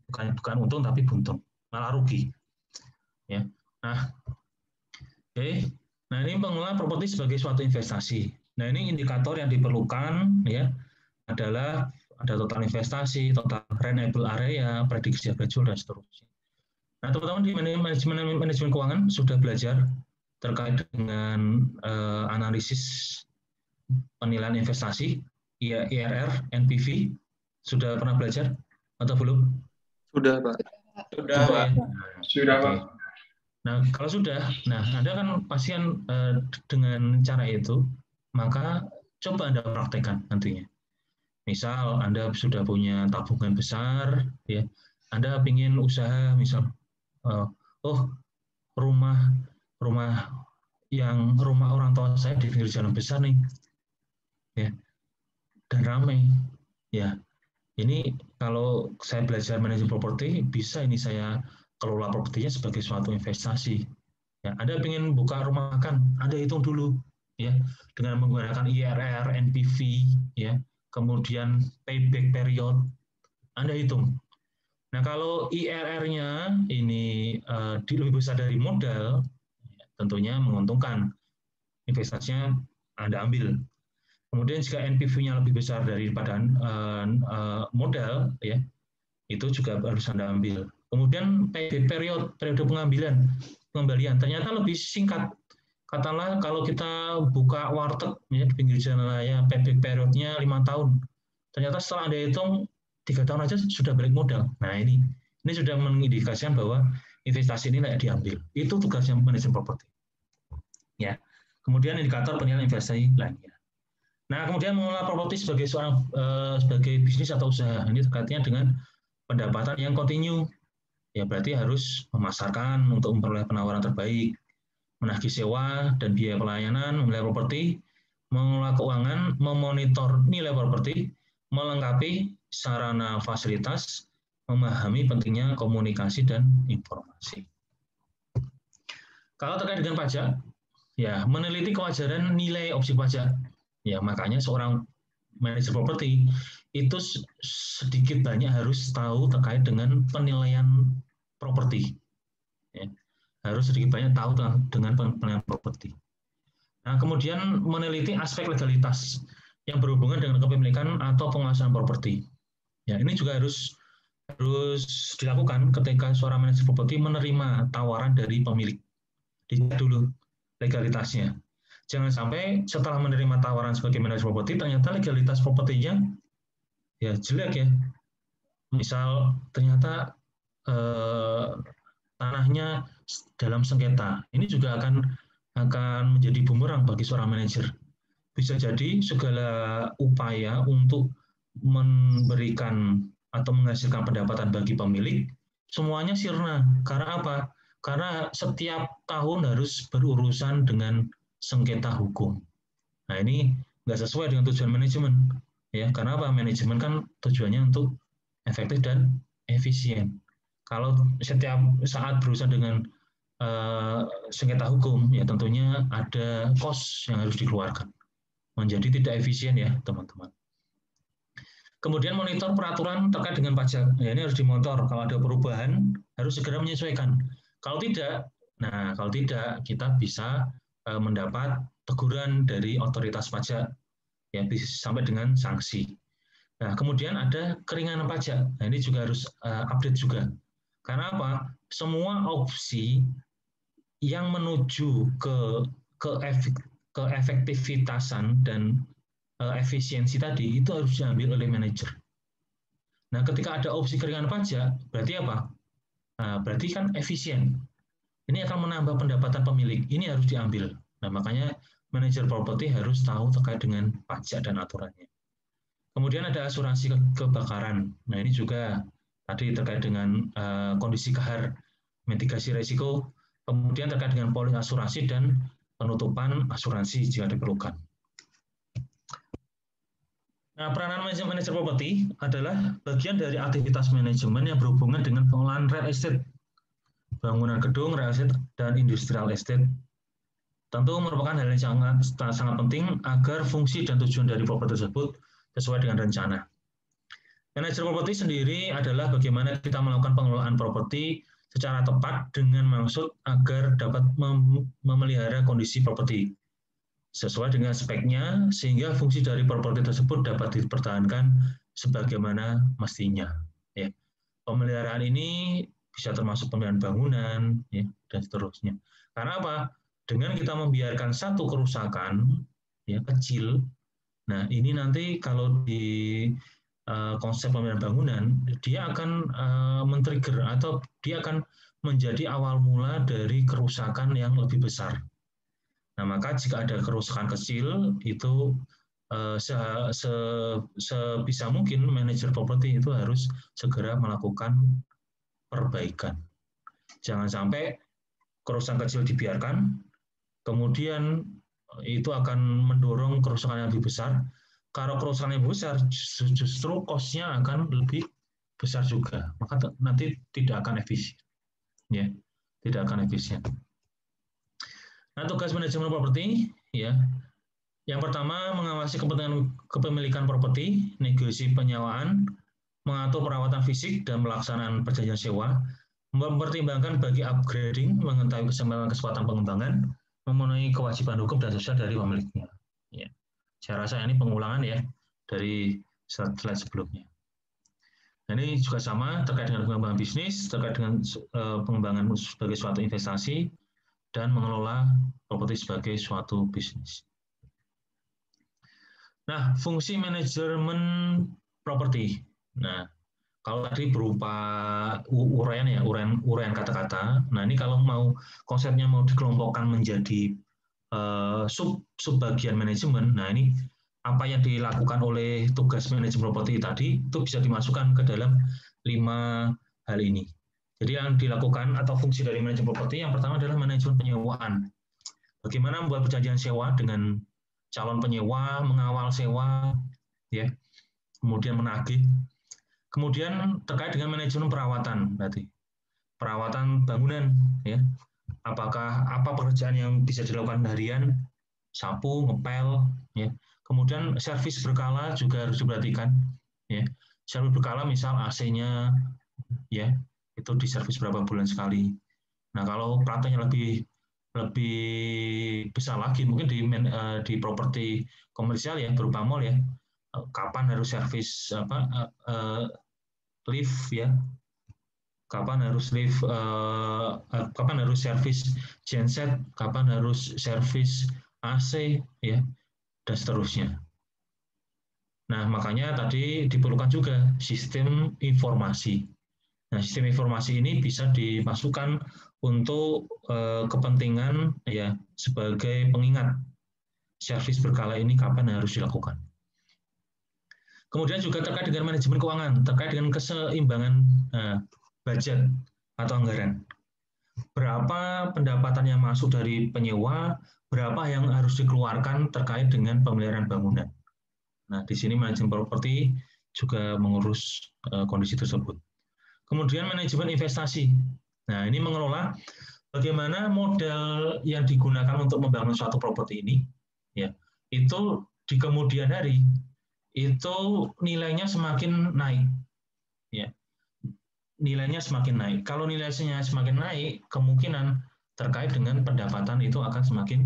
Bukan untung tapi buntung, malah rugi. Ya. Nah, oke. Nah, ini pengelolaan properti sebagai suatu investasi. Nah, ini indikator yang diperlukan, ya, adalah ada total investasi, total rentable area, prediksi average yield, dan seterusnya. Nah, teman-teman di manajemen keuangan sudah belajar terkait dengan analisis penilaian investasi, IRR, NPV, sudah pernah belajar atau belum? Sudah, Pak. Sudah, Pak. Sudah, Pak. Nah, kalau sudah, Anda kan pasien dengan cara itu, maka coba Anda praktekkan nantinya. Misal Anda sudah punya tabungan besar, ya, Anda ingin usaha, misal, rumah orang tua saya di pinggir jalan besar nih, ya, dan ramai, ya. Ini kalau saya belajar manajemen properti, bisa ini saya kelola propertinya sebagai suatu investasi. Ya, Anda ingin buka rumah makan, Anda hitung dulu, ya, dengan menggunakan IRR, NPV, ya, kemudian payback period, Anda hitung. Nah, kalau IRR-nya ini lebih besar dari modal, tentunya menguntungkan, investasinya Anda ambil. Kemudian jika NPV-nya lebih besar daripada modal, ya, itu juga harus Anda ambil. Kemudian payback periode pengembalian ternyata lebih singkat. Katakanlah kalau kita buka warteg, ya, di pinggir jalan raya, payback periodnya 5 tahun. Ternyata setelah Anda hitung 3 tahun aja sudah balik modal. Nah, ini sudah mengindikasikan bahwa investasi ini layak diambil. Itu tugasnya manajemen properti. Ya. Kemudian indikator penilaian investasi lainnya. Nah, kemudian mengelola properti sebagai bisnis atau usaha, ini terkaitnya dengan pendapatan yang kontinu. Ya, berarti harus memasarkan untuk memperoleh penawaran terbaik, menagih sewa dan biaya pelayanan, memelihara properti, mengelola keuangan, memonitor nilai properti, melengkapi sarana fasilitas, memahami pentingnya komunikasi dan informasi. Kalau terkait dengan pajak, ya, meneliti kewajaran nilai objek pajak. Ya, makanya seorang manajer properti itu sedikit banyak harus tahu terkait dengan penilaian properti. Ya, harus sedikit banyak tahu dengan penilaian properti. Nah, kemudian meneliti aspek legalitas yang berhubungan dengan kepemilikan atau penguasaan properti. Ya, ini juga harus dilakukan ketika seorang manajer properti menerima tawaran dari pemilik. Dicek dulu legalitasnya. Jangan sampai setelah menerima tawaran sebagai manajer properti, ternyata legalitas propertinya ya jelek, ya. Misal ternyata tanahnya dalam sengketa. Ini juga akan menjadi bumerang bagi seorang manajer. Bisa jadi segala upaya untuk memberikan atau menghasilkan pendapatan bagi pemilik, semuanya sirna. Karena apa? Karena setiap tahun harus berurusan dengan sengketa hukum. Nah, ini nggak sesuai dengan tujuan manajemen, ya. Karena apa? Manajemen kan tujuannya untuk efektif dan efisien. Kalau setiap saat berurusan dengan sengketa hukum, ya tentunya ada cost yang harus dikeluarkan, menjadi tidak efisien, ya, teman-teman. Kemudian monitor peraturan terkait dengan pajak. Ya, ini harus dimonitor. Kalau ada perubahan, harus segera menyesuaikan. Kalau tidak, kita bisa mendapat teguran dari otoritas pajak, ya bisa sampai dengan sanksi. Nah, kemudian ada keringanan pajak. Nah, ini juga harus update juga. Karena apa? Semua opsi yang menuju ke efektivitasan dan efisiensi tadi itu harus diambil oleh manajer. Nah, ketika ada opsi keringanan pajak, berarti apa? Nah, berarti kan efisien. Ini akan menambah pendapatan pemilik. Ini harus diambil. Nah, makanya manajer properti harus tahu terkait dengan pajak dan aturannya. Kemudian ada asuransi kebakaran. Nah, ini juga tadi terkait dengan kondisi kahar, mitigasi risiko, kemudian terkait dengan polis asuransi dan penutupan asuransi jika diperlukan. Nah, peranan manajer properti adalah bagian dari aktivitas manajemen yang berhubungan dengan pengelolaan real estate, bangunan gedung, real estate, dan industrial estate. Tentu merupakan hal yang sangat penting agar fungsi dan tujuan dari properti tersebut sesuai dengan rencana. Manajer properti sendiri adalah bagaimana kita melakukan pengelolaan properti secara tepat dengan maksud agar dapat memelihara kondisi properti sesuai dengan speknya sehingga fungsi dari properti tersebut dapat dipertahankan sebagaimana mestinya. Ya. Pemeliharaan ini bisa termasuk pemeliharaan bangunan, ya, dan seterusnya. Karena apa? Dengan kita membiarkan satu kerusakan, ya, kecil, nah ini nanti kalau di konsep pemeliharaan bangunan, dia akan men-trigger atau dia akan menjadi awal mula dari kerusakan yang lebih besar. Nah, maka jika ada kerusakan kecil, itu sebisa mungkin manajer properti itu harus segera melakukan perbaikan. Jangan sampai kerusakan kecil dibiarkan, kemudian itu akan mendorong kerusakan yang lebih besar. Kalau kerusakan yang besar, justru cost-nya akan lebih besar juga. Maka nanti tidak akan efisien. Ya, tidak akan efisien. Nah, tugas manajemen properti, ya, yang pertama mengawasi kepentingan kepemilikan properti, negosiasi penyewaan, mengatur perawatan fisik dan pelaksanaan perjanjian sewa, mempertimbangkan bagi upgrading, mengetahui kesempatan pengembangan, memenuhi kewajiban hukum dan sosial dari pemiliknya. Ya. Saya rasa ini pengulangan ya dari slide sebelumnya. Nah, ini juga sama terkait dengan pengembangan bisnis, terkait dengan pengembangan sebagai suatu investasi, dan mengelola properti sebagai suatu bisnis. Nah, fungsi manajemen properti. Nah, kalau tadi berupa uraian ya, uraian kata-kata. Nah, ini kalau mau konsepnya mau dikelompokkan menjadi sub-bagian manajemen. Nah, ini apa yang dilakukan oleh tugas manajemen properti tadi itu bisa dimasukkan ke dalam 5 hal ini. Jadi yang dilakukan atau fungsi dari manajemen properti yang pertama adalah manajemen penyewaan. Bagaimana membuat perjanjian sewa dengan calon penyewa, mengawal sewa, ya, kemudian menagih. Kemudian terkait dengan manajemen perawatan, berarti perawatan bangunan, ya, apakah apa pekerjaan yang bisa dilakukan harian, sapu, ngepel, ya. Kemudian servis berkala juga harus diperhatikan, ya. Servis berkala misal AC-nya, ya, itu diservis berapa bulan sekali. Nah, kalau prakteknya lebih besar lagi, mungkin di properti komersial ya, berupa mall ya, kapan harus servis lift ya, kapan harus servis genset, kapan harus servis AC ya, dan seterusnya. Nah, makanya tadi diperlukan juga sistem informasi. Nah, sistem informasi ini bisa dimasukkan untuk kepentingan ya sebagai pengingat servis berkala ini kapan harus dilakukan. Kemudian juga terkait dengan manajemen keuangan, terkait dengan keseimbangan budget atau anggaran. Berapa pendapatan yang masuk dari penyewa, berapa yang harus dikeluarkan terkait dengan pemeliharaan bangunan. Nah, di sini manajemen properti juga mengurus kondisi tersebut. Kemudian manajemen investasi. Nah, ini mengelola bagaimana modal yang digunakan untuk membangun suatu properti ini, ya, itu di kemudian hari itu nilainya semakin naik, ya, nilainya semakin naik. Kalau nilainya semakin naik, kemungkinan terkait dengan pendapatan itu akan semakin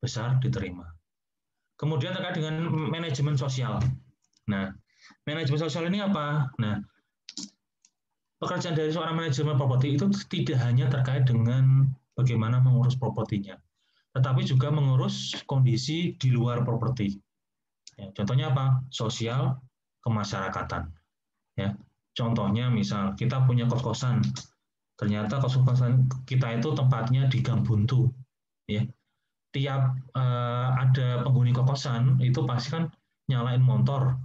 besar diterima. Kemudian terkait dengan manajemen sosial. Nah, manajemen sosial ini apa? Nah, pekerjaan dari seorang manajemen properti itu tidak hanya terkait dengan bagaimana mengurus propertinya, tetapi juga mengurus kondisi di luar properti. Ya, contohnya apa? Sosial, kemasyarakatan. Ya, contohnya misal kita punya kos-kosan, ternyata kos-kosan kita itu tempatnya di Gang Buntu. Ya, tiap ada penghuni kosan itu pasti kan nyalain motor,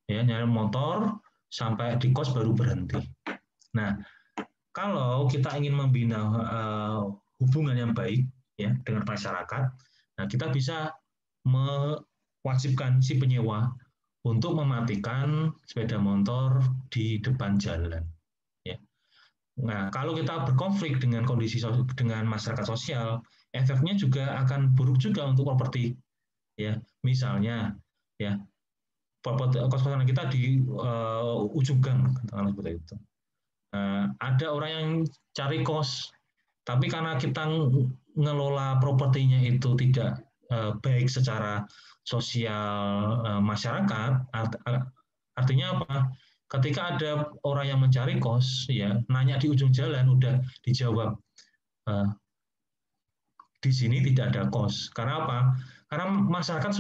ya nyalain motor sampai di kos baru berhenti. Nah, kalau kita ingin membina hubungan yang baik ya dengan masyarakat, nah kita bisa mewajibkan si penyewa untuk mematikan sepeda motor di depan jalan. Ya. Nah, kalau kita berkonflik dengan kondisi dengan masyarakat sosial, efeknya juga akan buruk juga untuk properti. Ya, misalnya, ya kos-kosan kita di ujung gang, katakanlah seperti itu. Ada orang yang cari kos, tapi karena kita ngelola propertinya itu tidak baik secara sosial masyarakat, artinya apa? Ketika ada orang yang mencari kos, ya nanya di ujung jalan udah dijawab di sini tidak ada kos. Karena apa? Karena masyarakat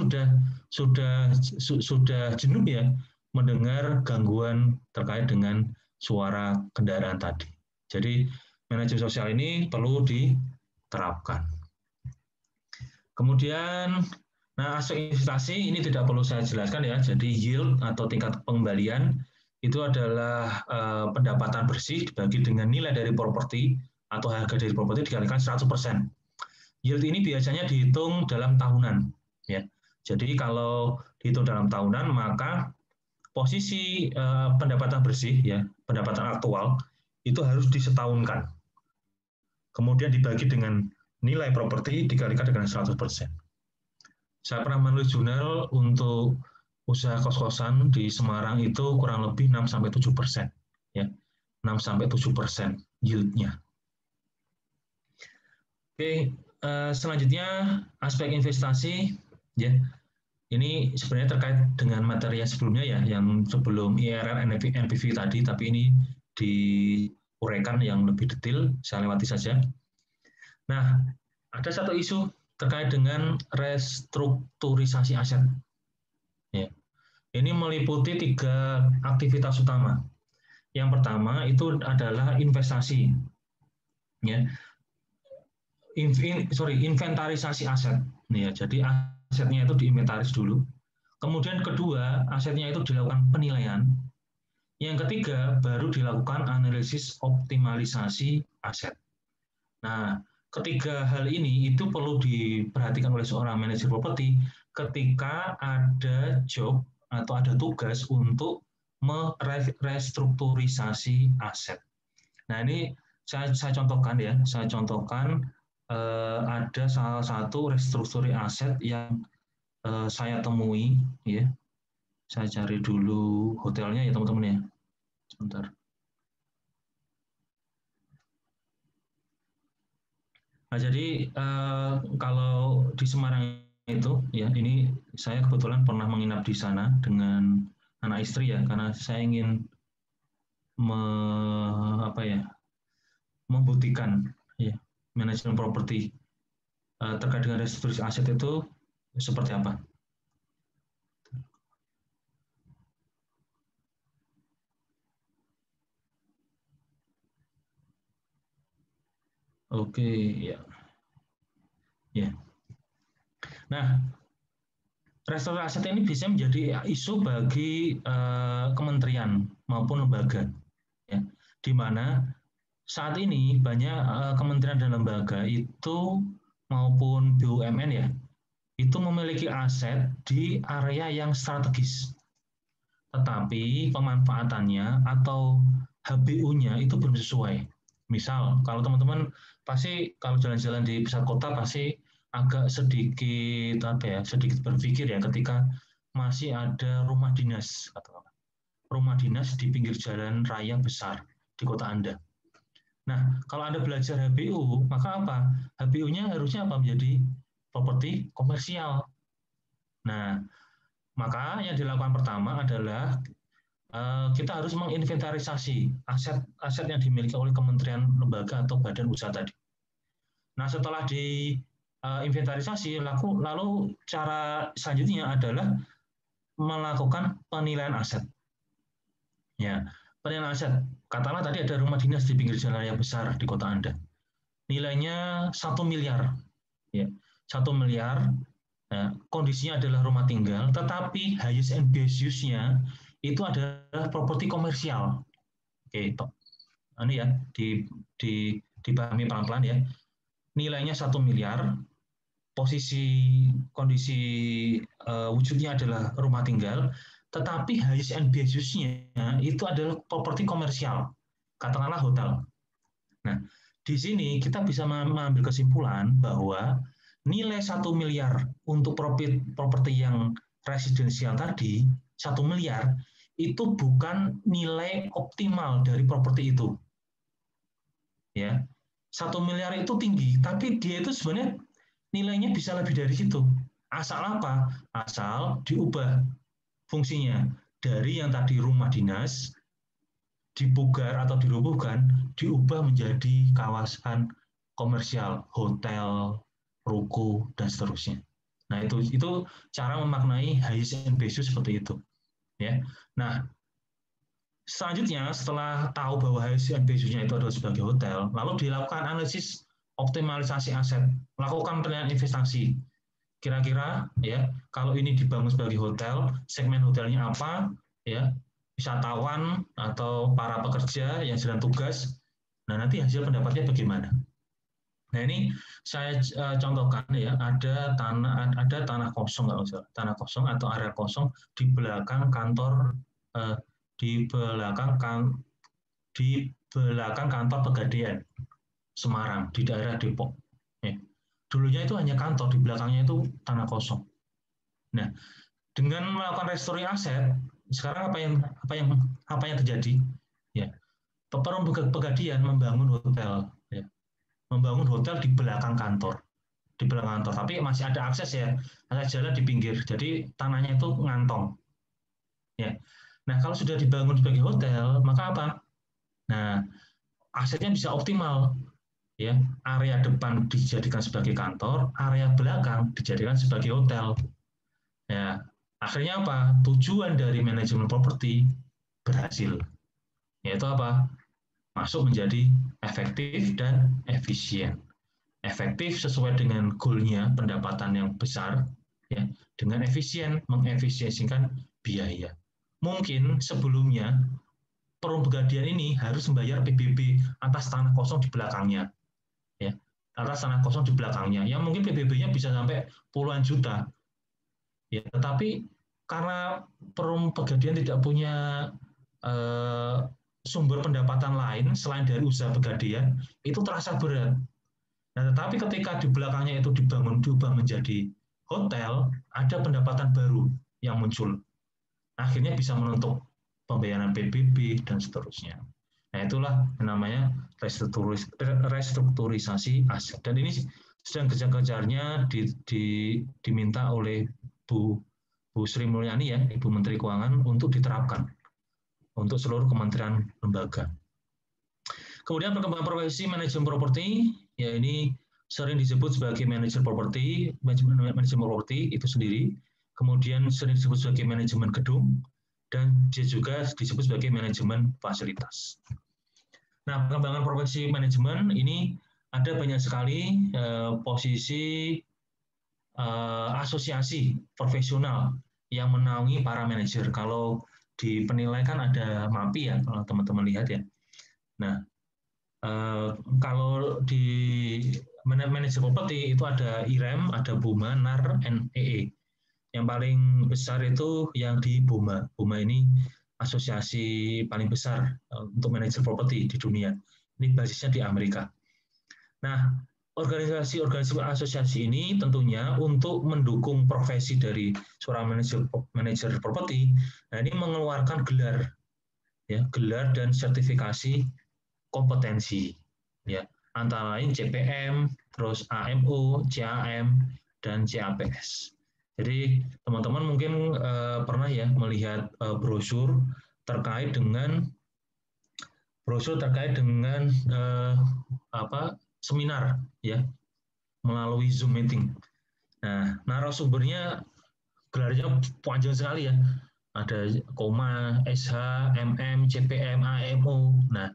sudah jenuh ya mendengar gangguan terkait dengan suara kendaraan tadi. Jadi manajemen sosial ini perlu diterapkan. Kemudian, nah aspek investasi ini tidak perlu saya jelaskan ya. Jadi yield atau tingkat pengembalian itu adalah pendapatan bersih dibagi dengan nilai dari properti atau harga dari properti dikalikan 100%. Yield ini biasanya dihitung dalam tahunan. Ya. Jadi kalau dihitung dalam tahunan, maka posisi pendapatan bersih, ya pendapatan aktual, itu harus disetahunkan. Kemudian dibagi dengan nilai properti dikalikan dengan 100%. Saya pernah menulis jurnal untuk usaha kos-kosan di Semarang itu kurang lebih 6-7%. Ya. 6-7% yield-nya. Oke, selanjutnya aspek investasi, ya ini sebenarnya terkait dengan materi yang sebelumnya ya, yang sebelum IRR, NPV tadi, tapi ini diuraikan yang lebih detail, saya lewati saja. Nah, ada satu isu terkait dengan restrukturisasi aset. Ya. Ini meliputi 3 aktivitas utama. Yang pertama itu adalah investasi. Ya. Inventarisasi aset. Ya, jadi asetnya itu diinventaris dulu. Kemudian kedua, asetnya itu dilakukan penilaian. Yang ketiga, baru dilakukan analisis optimalisasi aset. Nah, ketiga hal ini itu perlu diperhatikan oleh seorang manajer properti ketika ada job atau ada tugas untuk merestrukturisasi aset. Nah, ini saya contohkan ya, ada salah satu restrukturisasi aset yang saya temui, ya. Saya cari dulu hotelnya ya teman-teman ya. Sebentar. Nah, jadi kalau di Semarang itu ya, ini saya kebetulan pernah menginap di sana dengan anak istri ya, karena saya ingin membuktikan ya manajemen properti terkait dengan restrukturisasi aset itu seperti apa. Oke, ya. Ya. Nah, restrukturisasi aset ini bisa menjadi isu bagi kementerian maupun lembaga, ya, di mana saat ini banyak kementerian dan lembaga itu maupun BUMN ya, itu memiliki aset di area yang strategis, tetapi pemanfaatannya atau HBU-nya itu belum sesuai. Misal, kalau teman-teman pasti kalau jalan-jalan di pusat kota pasti agak sedikit sedikit berpikir ya ketika masih ada rumah dinas, katakanlah rumah dinas di pinggir jalan raya besar di kota Anda. Nah, kalau Anda belajar HBU, maka apa? HBU-nya harusnya apa? Menjadi properti komersial. Nah, maka yang dilakukan pertama adalah kita harus menginventarisasi aset-aset yang dimiliki oleh kementerian, lembaga, atau badan usaha tadi. Nah, setelah diinventarisasi, lalu cara selanjutnya adalah melakukan penilaian aset. Ya, penilaian aset. Katakanlah tadi ada rumah dinas di pinggir jalan yang besar di kota Anda. Nilainya 1 miliar. Ya, 1 miliar. Nah, kondisinya adalah rumah tinggal, tetapi highest and best use-nya itu adalah properti komersial. Oke, ini ya, dipahami pelan-pelan ya. Nilainya 1 miliar, kondisi wujudnya adalah rumah tinggal, tetapi highest and best use-nya itu adalah properti komersial, katakanlah hotel. Nah, di sini kita bisa mengambil kesimpulan bahwa nilai 1 miliar untuk properti yang residensial tadi, 1 miliar, itu bukan nilai optimal dari properti itu. Ya, 1 miliar itu tinggi, tapi dia itu sebenarnya nilainya bisa lebih dari situ. Asal apa? Asal diubah fungsinya dari yang tadi rumah dinas, dipugar atau dirubuhkan, diubah menjadi kawasan komersial, hotel, ruko, dan seterusnya. Nah, itu cara memaknai highest and best use seperti itu. Ya. Nah, selanjutnya setelah tahu bahwa highest and best use-nya itu adalah sebagai hotel, lalu dilakukan analisis optimalisasi aset, lakukan penilaian investasi. Kira-kira ya, kalau ini dibangun sebagai hotel, segmen hotelnya apa, ya, wisatawan atau para pekerja yang sedang tugas. Nah, nanti hasil pendapatnya bagaimana? Nah, ini saya contohkan ya, ada tanah kosong, nggak usah, tanah kosong atau area kosong di belakang kantor, di belakang kantor Pegadaian Semarang di daerah Depok. Dulunya itu hanya kantor, di belakangnya itu tanah kosong. Nah, dengan melakukan restori aset, sekarang apa yang terjadi? Ya, Perum Pegadaian membangun hotel, ya. Membangun hotel di belakang kantor, tapi masih ada akses ya, akses jalan di pinggir, jadi tanahnya itu ngantong. Ya, nah kalau sudah dibangun sebagai hotel, maka apa? Nah, asetnya bisa optimal. Ya, area depan dijadikan sebagai kantor, area belakang dijadikan sebagai hotel. Ya, akhirnya apa? Tujuan dari manajemen properti berhasil. Yaitu apa? Masuk menjadi efektif dan efisien. Efektif sesuai dengan goal-nya, pendapatan yang besar, ya, dengan efisien mengefisiensikan biaya. Mungkin sebelumnya Perum Pegadaian ini harus membayar PBB atas tanah kosong di belakangnya. Ya, atas tanah kosong di belakangnya, yang mungkin PBB-nya bisa sampai puluhan juta. Ya, tetapi karena Perum Pegadaian tidak punya sumber pendapatan lain selain dari usaha pegadaian, itu terasa berat. Nah, tetapi ketika di belakangnya itu diubah menjadi hotel, ada pendapatan baru yang muncul. Akhirnya bisa menutup pembayaran PBB dan seterusnya. Nah, itulah yang namanya restrukturisasi aset. Dan ini sedang kejar-kejarnya diminta oleh Bu Sri Mulyani ya, Ibu Menteri Keuangan, untuk diterapkan untuk seluruh kementerian lembaga. Kemudian perkembangan profesi manajemen properti, ya ini sering disebut sebagai manajer properti, manajemen properti itu sendiri. Kemudian sering disebut sebagai manajemen gedung, dan dia juga disebut sebagai manajemen fasilitas. Nah, perkembangan profesi manajemen ini ada banyak sekali posisi asosiasi profesional yang menaungi para manajer. Kalau di penilai kan ada MAPI ya, kalau teman-teman lihat ya. Nah, kalau di manajer properti itu ada IREM, ada BUMA, NAR, NEE. Yang paling besar itu yang di BUMA. BUMA ini asosiasi paling besar untuk manajer properti di dunia. Ini basisnya di Amerika. Nah, organisasi asosiasi ini tentunya untuk mendukung profesi dari seorang manajer properti, nah ini mengeluarkan gelar, ya, gelar dan sertifikasi kompetensi, ya, antara lain CPM, terus AMO, CAM, dan CAPS. Jadi teman-teman mungkin pernah ya melihat brosur terkait dengan seminar ya melalui Zoom meeting. Nah, narasumbernya gelarnya panjang sekali ya. Ada Koma, SH, MM, CPM, AMO. Nah,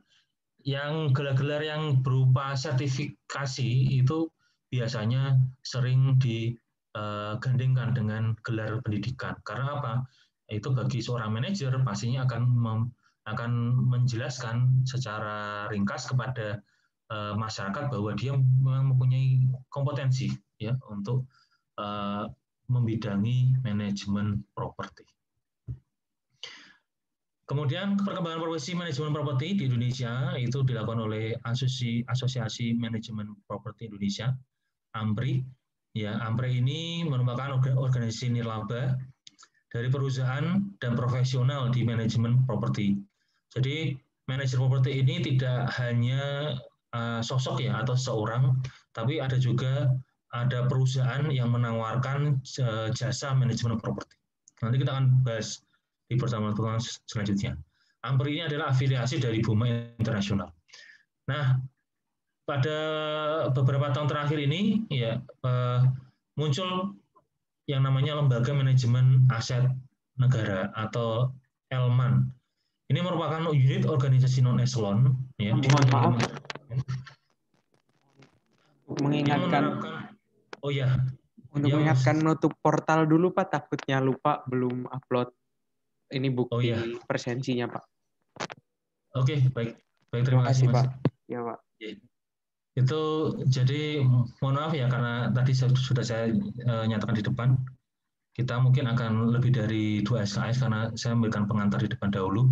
yang gelar-gelar yang berupa sertifikasi itu biasanya sering digandingkan dengan gelar pendidikan. Karena apa? Itu bagi seorang manajer pastinya akan menjelaskan secara ringkas kepada masyarakat bahwa dia memang mempunyai kompetensi ya untuk membidangi manajemen properti. Kemudian perkembangan profesi manajemen properti di Indonesia itu dilakukan oleh Asosiasi Manajemen Properti Indonesia, AMPRI. Ya, AMPRI ini merupakan organisasi nirlaba dari perusahaan dan profesional di manajemen properti. Jadi manajer properti ini tidak hanya sosok ya atau seorang, tapi ada perusahaan yang menawarkan jasa manajemen properti. Nanti kita akan bahas di pertemuan selanjutnya. AMPRI ini adalah afiliasi dari BUMA Internasional. Nah, pada beberapa tahun terakhir ini ya muncul yang namanya Lembaga Manajemen Aset Negara atau ELMAN. Ini merupakan unit organisasi non-eselon ya. Mohon maaf. Mengingatkan. Untuk mengingatkan menutup portal dulu Pak, takutnya lupa belum upload. Ini bukti presensinya Pak. Oke, baik terima kasih Mas. Pak. Ya Pak. Itu jadi mohon maaf ya karena tadi sudah saya nyatakan di depan. Kita mungkin akan lebih dari 2 SKS karena saya memberikan pengantar di depan dahulu.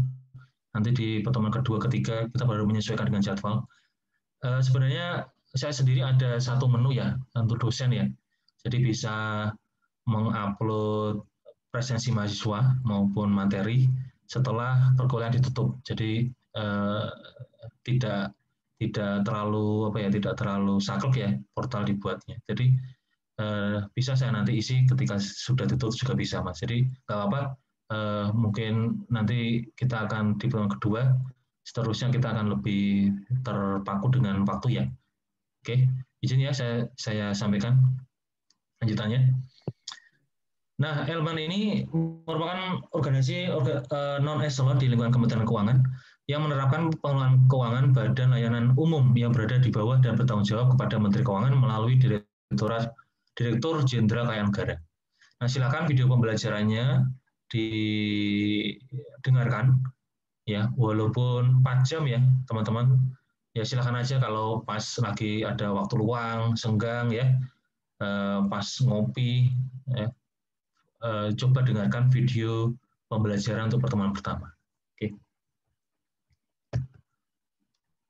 Nanti di pertemuan kedua, ketiga kita baru menyesuaikan dengan jadwal. Sebenarnya saya sendiri ada satu menu ya untuk dosen ya. Jadi bisa mengupload presensi mahasiswa maupun materi setelah perkuliahan ditutup. Jadi tidak terlalu saklek ya portal dibuatnya. Jadi bisa saya nanti isi ketika sudah ditutup juga bisa Mas. Jadi nggak apa-apa. Mungkin nanti kita akan di pertemuan kedua. Seterusnya kita akan lebih terpaku dengan waktu ya. Oke, izin ya saya sampaikan lanjutannya. Nah, ELMAN ini merupakan organisasi non-eselon di lingkungan Kementerian Keuangan yang menerapkan pengelolaan keuangan badan layanan umum yang berada di bawah dan bertanggung jawab kepada Menteri Keuangan melalui Direktur Jenderal Keuangan Negara. Nah, silakan video pembelajarannya didengarkan ya, walaupun 4 jam ya, teman-teman. Ya silakan aja kalau pas lagi ada waktu luang, senggang ya, pas ngopi ya. Coba dengarkan video pembelajaran untuk pertemuan pertama. Oke.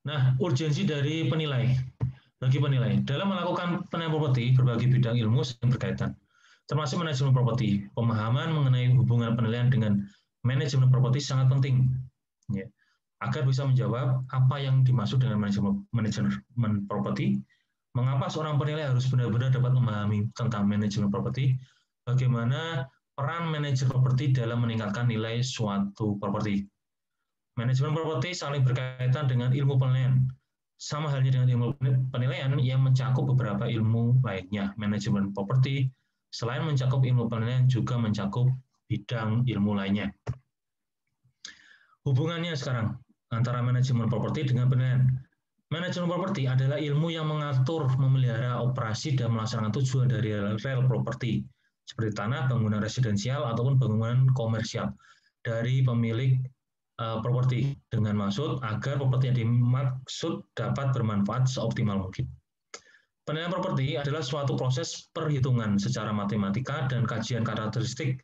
Nah, urgensi dari penilai. Bagi penilai, dalam melakukan penilaian properti, berbagai bidang ilmu yang berkaitan, termasuk manajemen properti. Pemahaman mengenai hubungan penilaian dengan manajemen properti sangat penting, ya, agar bisa menjawab apa yang dimaksud dengan manajemen properti, mengapa seorang penilai harus benar-benar dapat memahami tentang manajemen properti, bagaimana peran manajer properti dalam meningkatkan nilai suatu properti. Manajemen properti saling berkaitan dengan ilmu penilaian. Sama halnya dengan ilmu penilaian yang mencakup beberapa ilmu lainnya. Manajemen properti selain mencakup ilmu penilaian juga mencakup bidang ilmu lainnya. Hubungannya sekarang antara manajemen properti dengan penilaian. Manajemen properti adalah ilmu yang mengatur, memelihara, operasi, dan melaksanakan tujuan dari real properti, seperti tanah, bangunan residensial, ataupun bangunan komersial dari pemilik properti dengan maksud agar properti yang dimaksud dapat bermanfaat seoptimal mungkin. Penilaian properti adalah suatu proses perhitungan secara matematika dan kajian karakteristik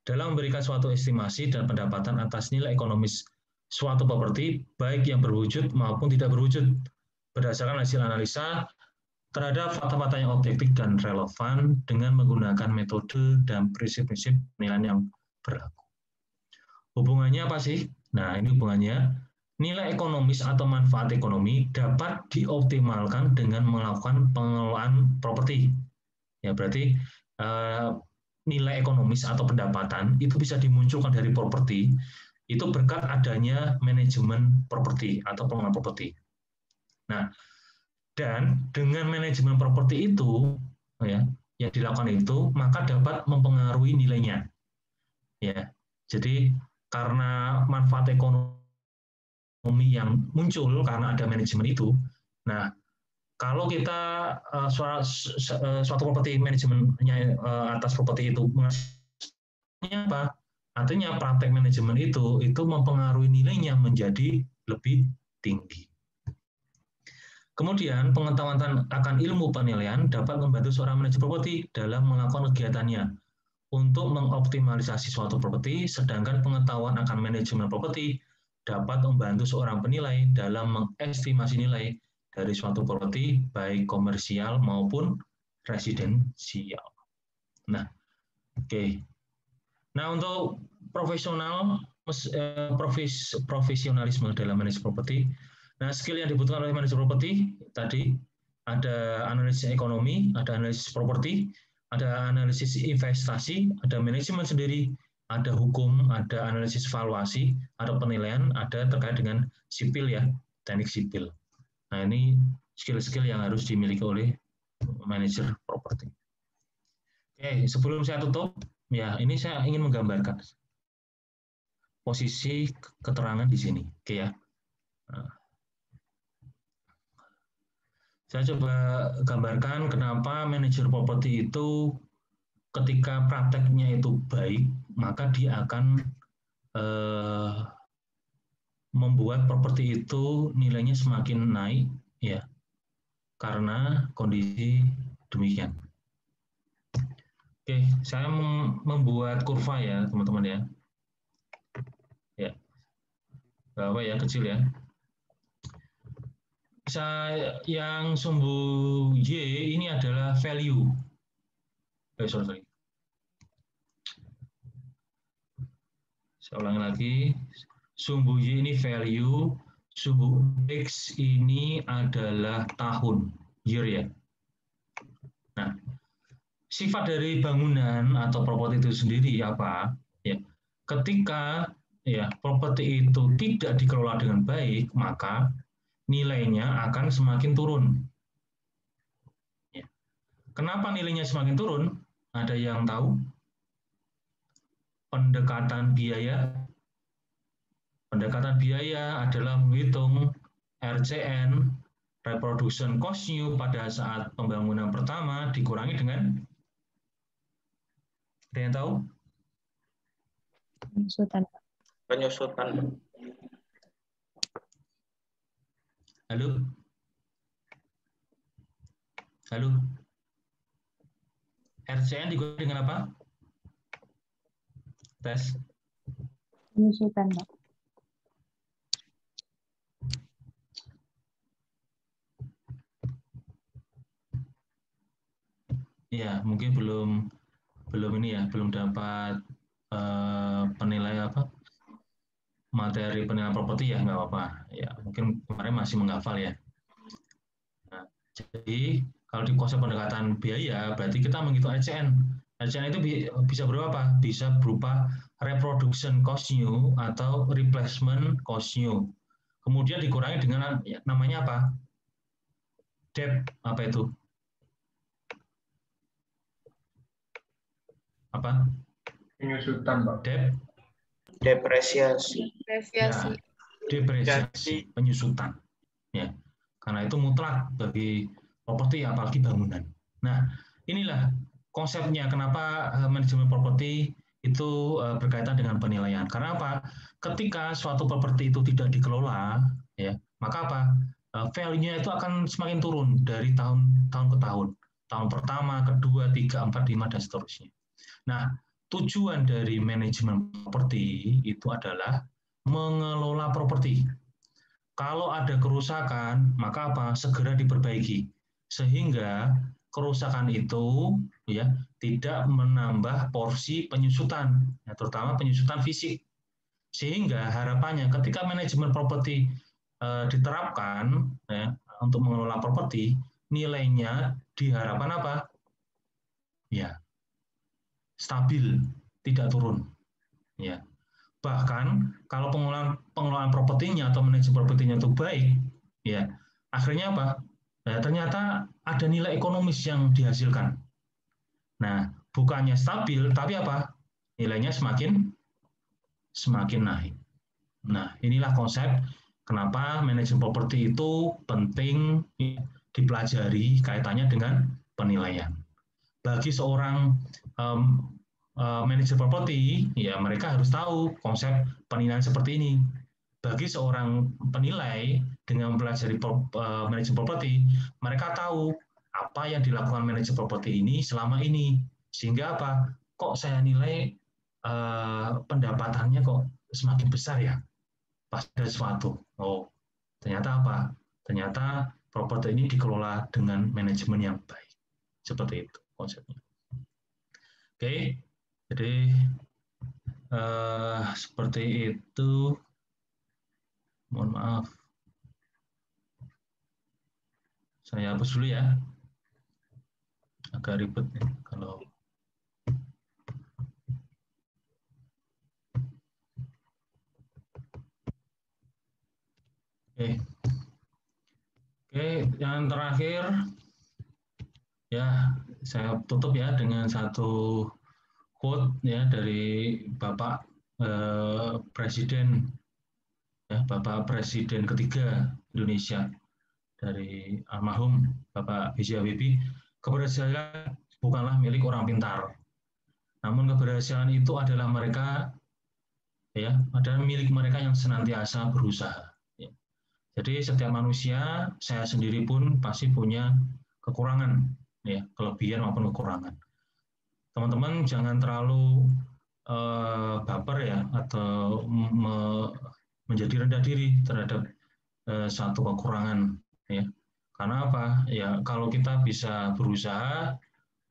dalam memberikan suatu estimasi dan pendapatan atas nilai ekonomis suatu properti, baik yang berwujud maupun tidak berwujud, berdasarkan hasil analisa terhadap fakta-fakta yang objektif dan relevan dengan menggunakan metode dan prinsip-prinsip penilaian yang berlaku. Hubungannya apa sih? Nah, ini hubungannya. Nilai ekonomis atau manfaat ekonomi dapat dioptimalkan dengan melakukan pengelolaan properti. Ya, berarti nilai ekonomis atau pendapatan itu bisa dimunculkan dari properti itu berkat adanya manajemen properti atau pengelolaan properti. Nah, dan dengan manajemen properti itu ya yang dilakukan itu maka dapat mempengaruhi nilainya. Ya. Jadi karena manfaat ekonomi yang muncul karena ada manajemen itu. Nah, kalau kita suatu properti manajemennya atas properti itu artinya apa? Artinya praktek manajemen itu mempengaruhi nilainya menjadi lebih tinggi. Kemudian pengetahuan akan ilmu penilaian dapat membantu seorang manajer properti dalam melakukan kegiatannya untuk mengoptimalisasi suatu properti, sedangkan pengetahuan akan manajemen properti dapat membantu seorang penilai dalam mengestimasi nilai dari suatu properti baik komersial maupun residensial. Nah, oke. Nah, untuk profesionalisme dalam manajemen properti, nah skill yang dibutuhkan oleh manajer properti tadi ada analisis ekonomi, ada analisis properti, ada analisis investasi, ada manajemen sendiri, ada hukum, ada analisis valuasi, ada penilaian, ada terkait dengan sipil ya, teknik sipil. Nah, ini skill-skill yang harus dimiliki oleh manajer properti. Oke, sebelum saya tutup, ya ini saya ingin menggambarkan posisi keterangan di sini. Oke ya. Nah, saya coba gambarkan kenapa manajer properti itu ketika prakteknya itu baik, maka dia akan membuat properti itu nilainya semakin naik ya karena kondisi demikian. Oke, saya membuat kurva ya teman-teman ya. Ya, bawah ya kecil ya. Yang sumbu Y ini adalah value. Sorry. Saya ulangi lagi. Sumbu Y ini value, sumbu X ini adalah tahun, year ya. Nah, sifat dari bangunan atau properti itu sendiri apa? Ya, ketika ya properti itu tidak dikelola dengan baik, maka nilainya akan semakin turun. Ya. Kenapa nilainya semakin turun? Ada yang tahu? Pendekatan biaya. Pendekatan biaya adalah menghitung RCN, reproduction cost-nya pada saat pembangunan pertama dikurangi dengan, ada yang tahu? Penyusutan. Penyusutan. Halo? Halo? RCN dikurangi dengan apa? Tes. Penyusutan, Pak. Ya, mungkin belum ini ya, belum dapat penilaian apa? Materi penilaian properti ya, nggak apa-apa. Ya, mungkin kemarin masih menghafal ya. Nah, jadi kalau di konsep pendekatan biaya, berarti kita menghitung RCN. RCN itu bisa berupa apa? Bisa berupa reproduction cost-nya atau replacement cost-nya. Kemudian dikurangi dengan namanya apa? Debt, apa itu? Apa? Penyusutan, Pak. Depresiasi. Ya, depresiasi, penyusutan. Ya, karena itu mutlak bagi properti apalagi bangunan. Nah, inilah konsepnya kenapa manajemen properti itu berkaitan dengan penilaian. Karena apa? Ketika suatu properti itu tidak dikelola, ya, maka apa? Value-nya itu akan semakin turun dari tahun ke tahun. Tahun pertama, kedua, 3, 4, 5 dan seterusnya. Nah, tujuan dari manajemen properti itu adalah mengelola properti. Kalau ada kerusakan, maka apa? Segera diperbaiki. Sehingga kerusakan itu ya tidak menambah porsi penyusutan, ya, terutama penyusutan fisik. Sehingga harapannya ketika manajemen properti diterapkan ya, untuk mengelola properti, nilainya diharapkan apa? ya stabil, tidak turun. Ya. Bahkan kalau pengelolaan propertinya atau manajemen propertinya itu baik, ya akhirnya apa? Ya, ternyata ada nilai ekonomis yang dihasilkan. Nah, bukannya stabil, tapi apa? Nilainya semakin naik. Nah, inilah konsep kenapa manajemen properti itu penting dipelajari kaitannya dengan penilaian. Bagi seorang manajer properti, ya mereka harus tahu konsep penilaian seperti ini. Bagi seorang penilai dengan mempelajari manajer properti, mereka tahu apa yang dilakukan manajer properti ini selama ini. Sehingga apa? Kok saya nilai pendapatannya kok semakin besar ya? Pas ada sesuatu. Oh, ternyata apa? Ternyata properti ini dikelola dengan manajemen yang baik. Seperti itu konsepnya. Oke, jadi seperti itu. Mohon maaf. Saya hapus dulu ya. Agak ribet nih kalau. Oke, yang terakhir ya saya tutup ya dengan satu quote ya dari Bapak Presiden ya, Bapak Presiden ketiga Indonesia dari almarhum Bapak B.J. Habibie. Keberhasilan bukanlah milik orang pintar, namun keberhasilan itu adalah mereka ya, adalah milik mereka yang senantiasa berusaha. Ya. Jadi setiap manusia, saya sendiri pun pasti punya kekurangan, ya, kelebihan maupun kekurangan. Teman-teman jangan terlalu baper ya atau menjadi rendah diri terhadap satu kekurangan, ya. Karena apa? Ya kalau kita bisa berusaha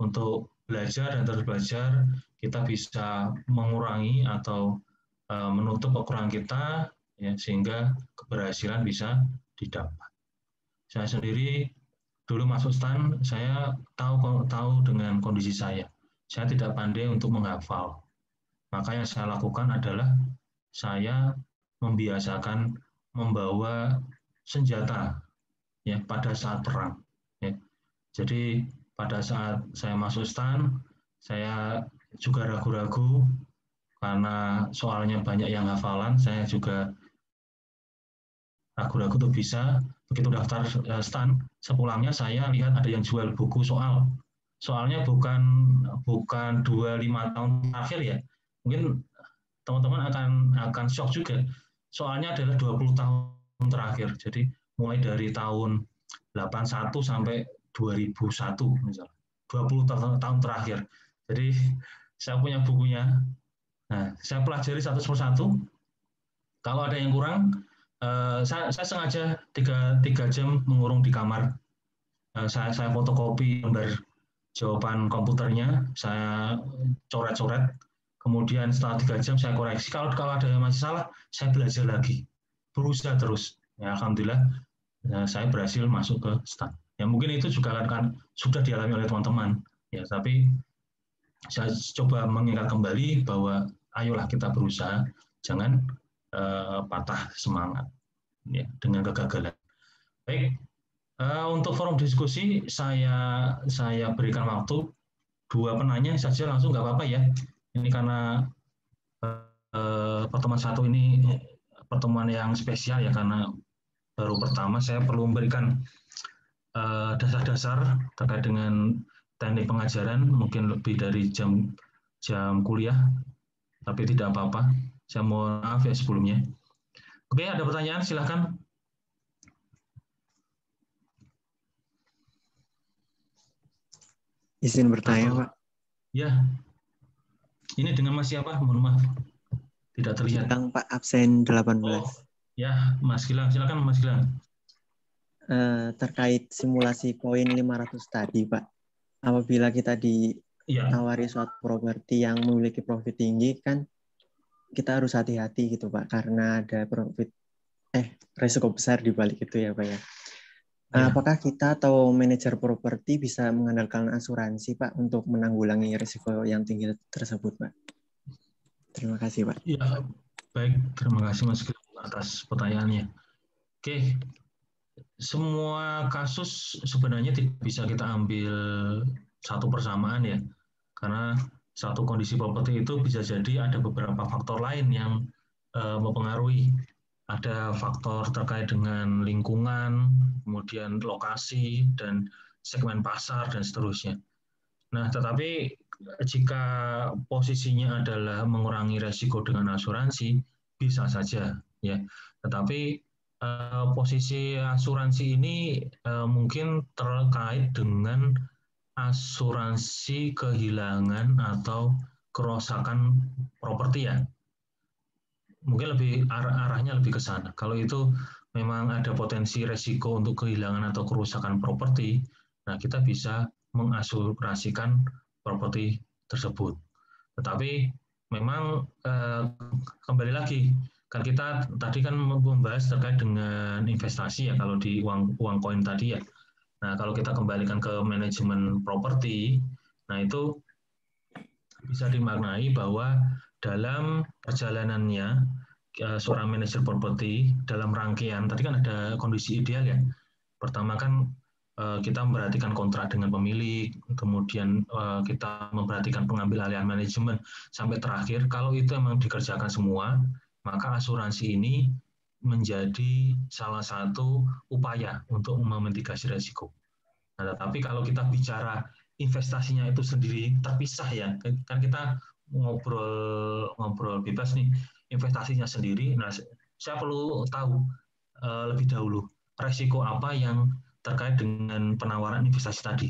untuk belajar dan terus belajar, kita bisa mengurangi atau menutup kekurangan kita, ya, sehingga keberhasilan bisa didapat. Saya sendiri dulu masuk STAN, saya tahu dengan kondisi saya. Saya tidak pandai untuk menghafal. Maka yang saya lakukan adalah saya membiasakan membawa senjata ya pada saat perang. Ya. Jadi pada saat saya masuk STAN, saya juga ragu-ragu karena soalnya banyak yang hafalan, saya juga ragu-ragu untuk bisa. Begitu daftar STAN, sepulangnya saya lihat ada yang jual buku soal. Soalnya bukan 25 tahun terakhir ya. Mungkin teman-teman akan shock juga. Soalnya adalah 20 tahun terakhir. Jadi mulai dari tahun 81 sampai 2001 misalnya. 20 tahun terakhir. Jadi saya punya bukunya. Nah, saya pelajari satu persatu. Kalau ada yang kurang, saya sengaja 3 jam mengurung di kamar. Saya fotokopi gambar jawaban komputernya, saya coret-coret. Kemudian setelah 3 jam saya koreksi. Kalau ada yang masih salah, saya belajar lagi. Berusaha terus. Ya, alhamdulillah saya berhasil masuk ke STAN. Ya mungkin itu juga kan sudah dialami oleh teman-teman. Ya, tapi saya coba mengingat kembali bahwa ayolah kita berusaha, jangan patah semangat ya dengan kegagalan. Baik, untuk forum diskusi saya berikan waktu 2 penanya saja langsung, nggak apa-apa ya. Ini karena pertemuan satu ini pertemuan yang spesial ya, karena baru pertama saya perlu memberikan dasar-dasar terkait dengan teknik pengajaran, mungkin lebih dari jam kuliah, tapi tidak apa-apa. Saya mohon maaf ya sebelumnya. Oke, ada pertanyaan silakan. Izin bertanya, Pak. Ya. Ini dengan Mas siapa? Mohon maaf. Tidak terlihat. Gilang, Pak, absen 18. Oh, ya, Mas Gilang. Silakan Mas Gilang. Terkait simulasi poin 500 tadi, Pak. Apabila kita ditawari suatu properti yang memiliki profit tinggi, kan kita harus hati-hati gitu, Pak, karena ada resiko besar di balik itu ya, Pak ya. Apakah kita atau manajer properti bisa mengandalkan asuransi, Pak, untuk menanggulangi risiko yang tinggi tersebut, Pak? Terima kasih, Pak. Ya, baik. Terima kasih Mas atas pertanyaannya. Oke, semua kasus sebenarnya tidak bisa kita ambil satu persamaan ya, karena satu kondisi properti itu bisa jadi ada beberapa faktor lain yang mempengaruhi. Ada faktor terkait dengan lingkungan, kemudian lokasi, dan segmen pasar, dan seterusnya. Nah, tetapi jika posisinya adalah mengurangi resiko dengan asuransi, bisa saja. Ya. Tetapi posisi asuransi ini mungkin terkait dengan asuransi kehilangan atau kerusakan properti ya. Mungkin lebih arahnya lebih ke sana. Kalau itu memang ada potensi resiko untuk kehilangan atau kerusakan properti, nah kita bisa mengasuransikan properti tersebut. Tetapi memang kembali lagi, kan kita tadi kan membahas terkait dengan investasi ya, kalau di uang koin tadi ya. Nah kalau kita kembalikan ke manajemen properti, nah itu bisa dimaknai bahwa dalam perjalanannya seorang manajer properti dalam rangkaian, tadi kan ada kondisi ideal ya. Pertama kan kita memperhatikan kontrak dengan pemilik, kemudian kita memperhatikan pengambil alihan manajemen, sampai terakhir kalau itu memang dikerjakan semua, maka asuransi ini menjadi salah satu upaya untuk memitigasi resiko. Nah, tetapi kalau kita bicara investasinya itu sendiri terpisah ya, kan kita ngobrol bebas nih, investasinya sendiri. Nah, saya perlu tahu lebih dahulu resiko apa yang terkait dengan penawaran investasi tadi.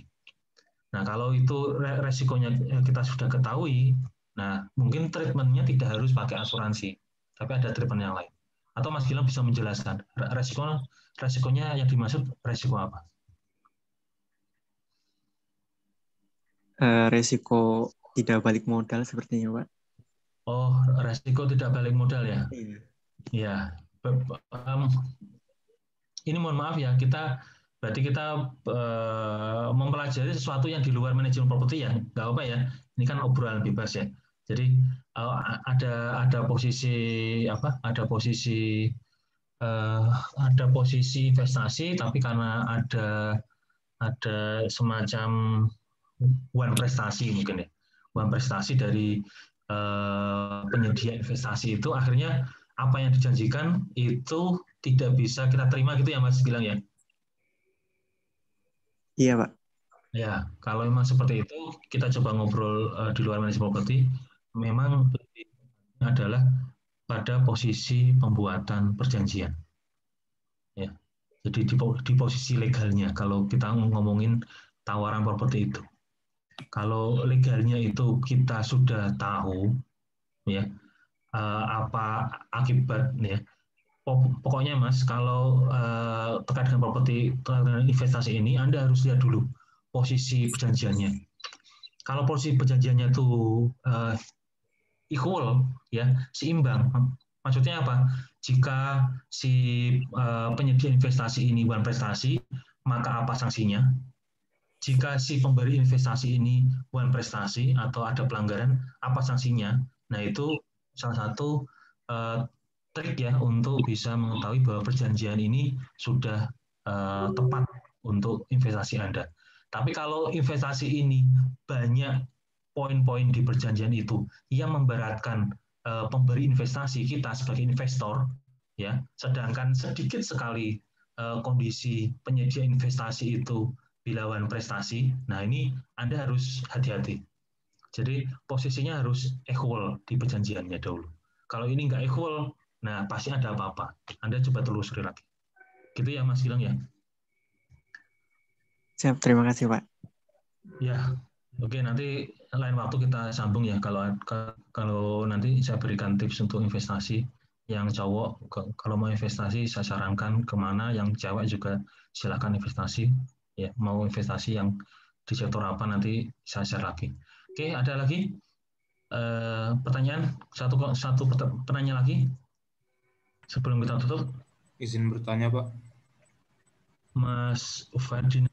Nah, kalau itu resikonya kita sudah ketahui, nah mungkin treatmentnya tidak harus pakai asuransi, tapi ada treatment yang lain. Atau Mas Gilang bisa menjelaskan resikonya yang dimaksud resiko apa? Resiko tidak balik modal sepertinya, Pak. Oh, resiko tidak balik modal ya? Iya. Ya. Ini mohon maaf ya, berarti kita mempelajari sesuatu yang di luar manajemen properti ya, nggak apa ya. Ini kan obrolan bebas ya. Jadi ada posisi apa? Ada posisi investasi, tapi karena ada semacam uang prestasi mungkin ya, uang prestasi dari penyedia investasi itu, akhirnya apa yang dijanjikan itu tidak bisa kita terima gitu ya Mas Gilang ya? Iya Pak. Ya, kalau memang seperti itu, kita coba ngobrol di luar manajemen properti, memang adalah pada posisi pembuatan perjanjian. Ya, jadi di posisi legalnya, kalau kita ngomongin tawaran properti itu. Kalau legalnya itu kita sudah tahu, ya, apa akibat ya. Pokoknya Mas, kalau terkait dengan properti, terkait dengan investasi ini, Anda harus lihat dulu posisi perjanjiannya. Kalau posisi perjanjiannya itu equal, ya, seimbang. Maksudnya apa? Jika si penyedia investasi ini bukan prestasi, maka apa sanksinya? Jika si pemberi investasi ini bukan prestasi atau ada pelanggaran, apa sanksinya? Nah, itu salah satu trik ya untuk bisa mengetahui bahwa perjanjian ini sudah tepat untuk investasi Anda. Tapi kalau investasi ini banyak poin-poin di perjanjian itu yang memberatkan pemberi investasi, kita sebagai investor, ya, sedangkan sedikit sekali kondisi penyedia investasi itu dilawan prestasi, nah ini Anda harus hati-hati. Jadi posisinya harus equal di perjanjiannya dahulu. Kalau ini nggak equal, nah pasti ada apa-apa. Anda coba telusuri lagi. Gitu ya Mas Gilang ya? Siap, terima kasih Pak. Ya, oke, nanti lain waktu kita sambung ya. Kalau nanti saya berikan tips untuk investasi, yang cowok kalau mau investasi saya sarankan kemana, yang cewek juga silakan investasi. Ya, mau investasi yang di sektor apa nanti saya share lagi. Oke, ada lagi pertanyaan? Satu pertanyaan lagi sebelum kita tutup. Izin bertanya Pak. Mas Ferdinand.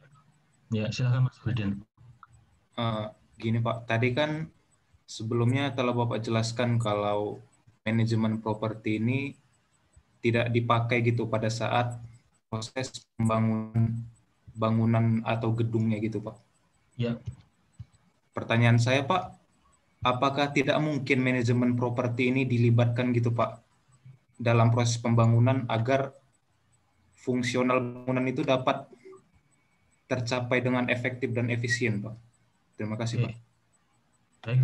Ya, silakan Mas Ferdinand. Gini Pak, tadi kan sebelumnya telah Bapak jelaskan kalau manajemen properti ini tidak dipakai gitu pada saat proses bangunan atau gedungnya gitu Pak. Ya. Pertanyaan saya Pak, apakah tidak mungkin manajemen properti ini dilibatkan gitu Pak dalam proses pembangunan agar fungsional bangunan itu dapat tercapai dengan efektif dan efisien Pak? Terima kasih Pak. Baik,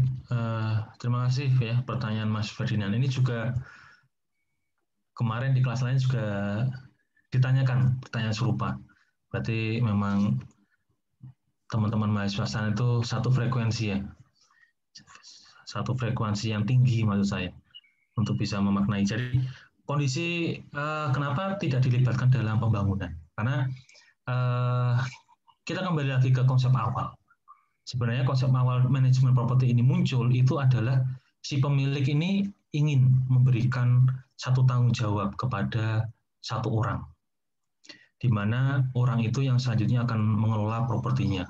terima kasih ya pertanyaan Mas Ferdinand. Ini juga kemarin di kelas lain juga ditanyakan pertanyaan serupa. Berarti memang teman-teman mahasiswa sana itu satu frekuensi ya. Satu frekuensi yang tinggi maksud saya untuk bisa memaknai. Jadi kondisi kenapa tidak dilibatkan dalam pembangunan? Karena kita kembali lagi ke konsep awal. Sebenarnya konsep awal manajemen properti ini muncul itu adalah si pemilik ini ingin memberikan satu tanggung jawab kepada satu orang, di mana orang itu yang selanjutnya akan mengelola propertinya.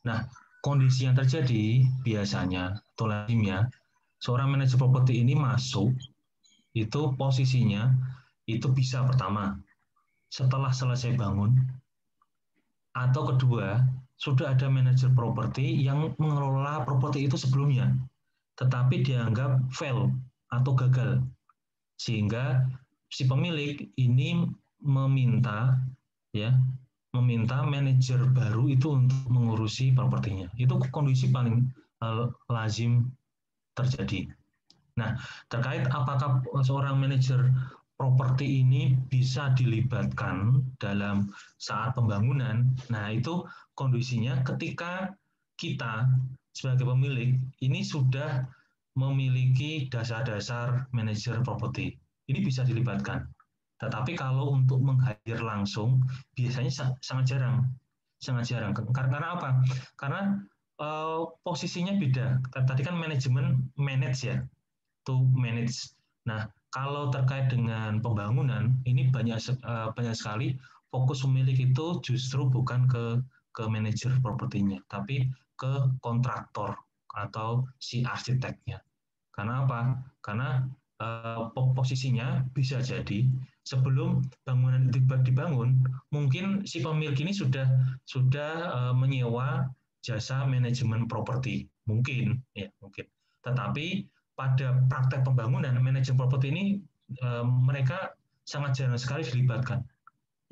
Nah, kondisi yang terjadi biasanya atau lazimnya seorang manajer properti ini masuk, itu posisinya itu bisa pertama setelah selesai bangun, atau kedua sudah ada manajer properti yang mengelola properti itu sebelumnya, tetapi dianggap fail atau gagal, sehingga si pemilik ini meminta manajer baru itu untuk mengurusi propertinya. Itu kondisi paling lazim terjadi. Nah, terkait apakah seorang manajer properti ini bisa dilibatkan dalam saat pembangunan, nah itu kondisinya ketika kita sebagai pemilik ini sudah memiliki dasar-dasar manajer properti, ini bisa dilibatkan. Tetapi kalau untuk meng-hire langsung biasanya sangat jarang. Karena apa? Karena posisinya beda. Tadi kan manajemen manage ya, to manage. Nah, kalau terkait dengan pembangunan ini banyak sekali fokus pemilik itu justru bukan ke manajer propertinya, tapi ke kontraktor atau si arsiteknya. Karena apa? Karena posisinya bisa jadi sebelum bangunan dibangun, mungkin si pemilik ini sudah menyewa jasa manajemen properti, mungkin. Tetapi pada praktek pembangunan manajemen properti ini mereka sangat jarang sekali dilibatkan,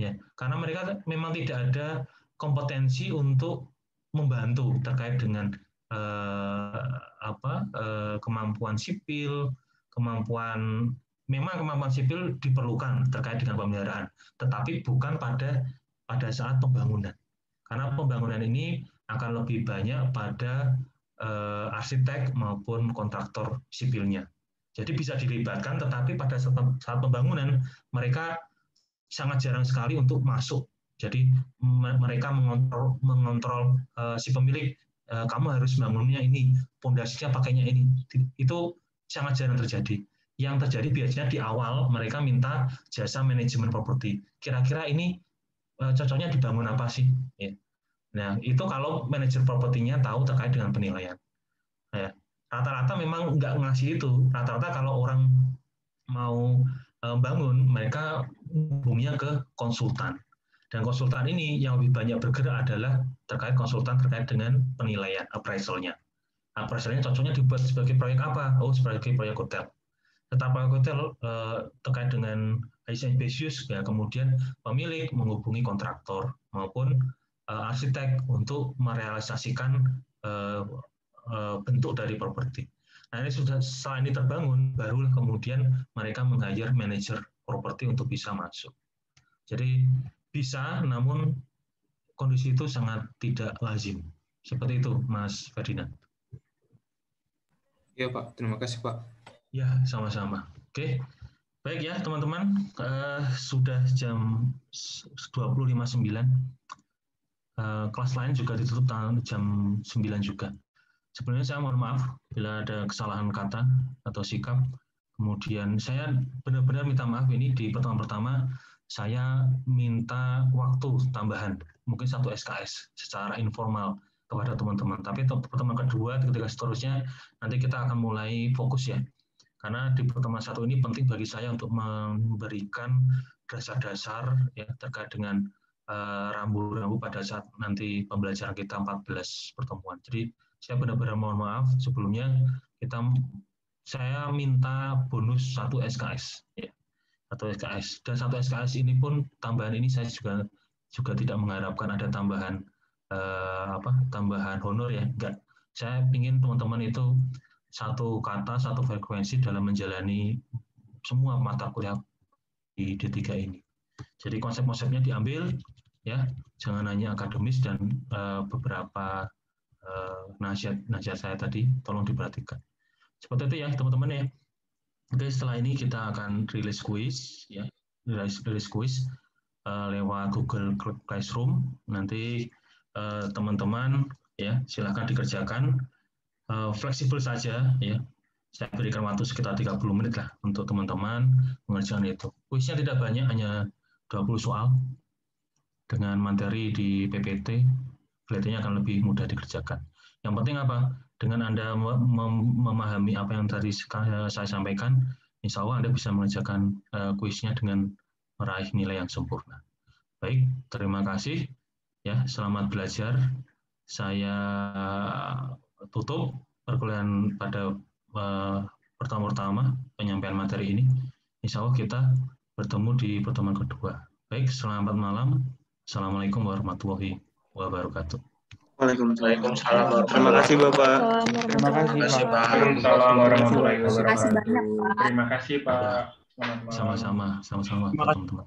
ya, karena mereka memang tidak ada kompetensi untuk membantu terkait dengan kemampuan sipil, kemampuan sipil diperlukan terkait dengan pemeliharaan, tetapi bukan pada saat pembangunan, karena pembangunan ini akan lebih banyak pada arsitek maupun kontraktor sipilnya. Jadi bisa dilibatkan, tetapi pada saat pembangunan mereka sangat jarang sekali untuk masuk. Jadi mereka mengontrol si pemilik, kamu harus bangunnya ini, pondasinya pakainya ini. Itu sangat jarang terjadi. Yang terjadi biasanya di awal mereka minta jasa manajemen properti. Kira-kira ini cocoknya dibangun apa sih? Ya. Nah, itu kalau manajer propertinya tahu terkait dengan penilaian. Ya, rata-rata memang nggak ngasih itu. Rata-rata kalau orang mau bangun, mereka hubungnya ke konsultan. Dan konsultan ini yang lebih banyak bergerak adalah konsultan terkait dengan penilaian, appraisalnya. Appraisalnya cocoknya dibuat sebagai proyek apa? Oh, sebagai proyek hotel. Tetap proyek hotel terkait dengan Asian Basis, ya, kemudian pemilik menghubungi kontraktor maupun arsitek untuk merealisasikan bentuk dari properti. Nah, ini sudah setelah ini terbangun, barulah kemudian mereka meng-hire manajer properti untuk bisa masuk. Jadi bisa, namun kondisi itu sangat tidak lazim. Seperti itu, Mas Ferdinand. Ya Pak, terima kasih Pak. Ya, sama-sama. Oke. Baik ya teman-teman, sudah jam 20.59. Kelas lain juga ditutup jam 9 juga. Sebenarnya saya mohon maaf bila ada kesalahan kata atau sikap, Kemudian saya benar-benar minta maaf ini di pertemuan pertama saya minta waktu tambahan, mungkin 1 SKS secara informal kepada teman-teman. Tapi pertemuan kedua, ketika seterusnya nanti kita akan mulai fokus ya. Karena di pertemuan 1 ini penting bagi saya untuk memberikan dasar-dasar ya terkait dengan rambu-rambu pada saat nanti pembelajaran kita 14 pertemuan. Jadi saya benar-benar mohon maaf sebelumnya saya minta bonus 1 SKS ya. 1 SKS, dan 1 SKS ini pun tambahan ini saya juga tidak mengharapkan ada tambahan tambahan honor ya, enggak. Saya ingin teman-teman itu satu kata, satu frekuensi dalam menjalani semua mata kuliah di D3 ini. Jadi konsep-konsepnya diambil ya, jangan hanya akademis, dan beberapa nasihat saya tadi tolong diperhatikan. Seperti itu ya teman-teman ya. Oke, setelah ini kita akan rilis kuis ya, rilis kuis lewat Google Classroom. Nanti teman-teman ya silakan dikerjakan, fleksibel saja ya. Saya berikan waktu sekitar 30 menit lah untuk teman-teman mengerjakan itu. Kuisnya tidak banyak, hanya 20 soal dengan materi di PPT. Kelihatannya akan lebih mudah dikerjakan. Yang penting apa? Dengan Anda memahami apa yang tadi saya sampaikan, insya Allah Anda bisa mengerjakan kuisnya dengan meraih nilai yang sempurna. Baik, terima kasih. Ya, selamat belajar. Saya tutup perkuliahan pada pertama-tama penyampaian materi ini. Insya Allah kita bertemu di pertemuan kedua. Baik, selamat malam. Assalamualaikum warahmatullahi wabarakatuh. Waalaikumsalam. Terima kasih Bapak. Terima kasih Pak. Waalaikumsalam warahmatullahi Terima kasih wabarakatuh. banyak, Pak. Terima kasih Pak. Selamat malam. Sama-sama teman-teman.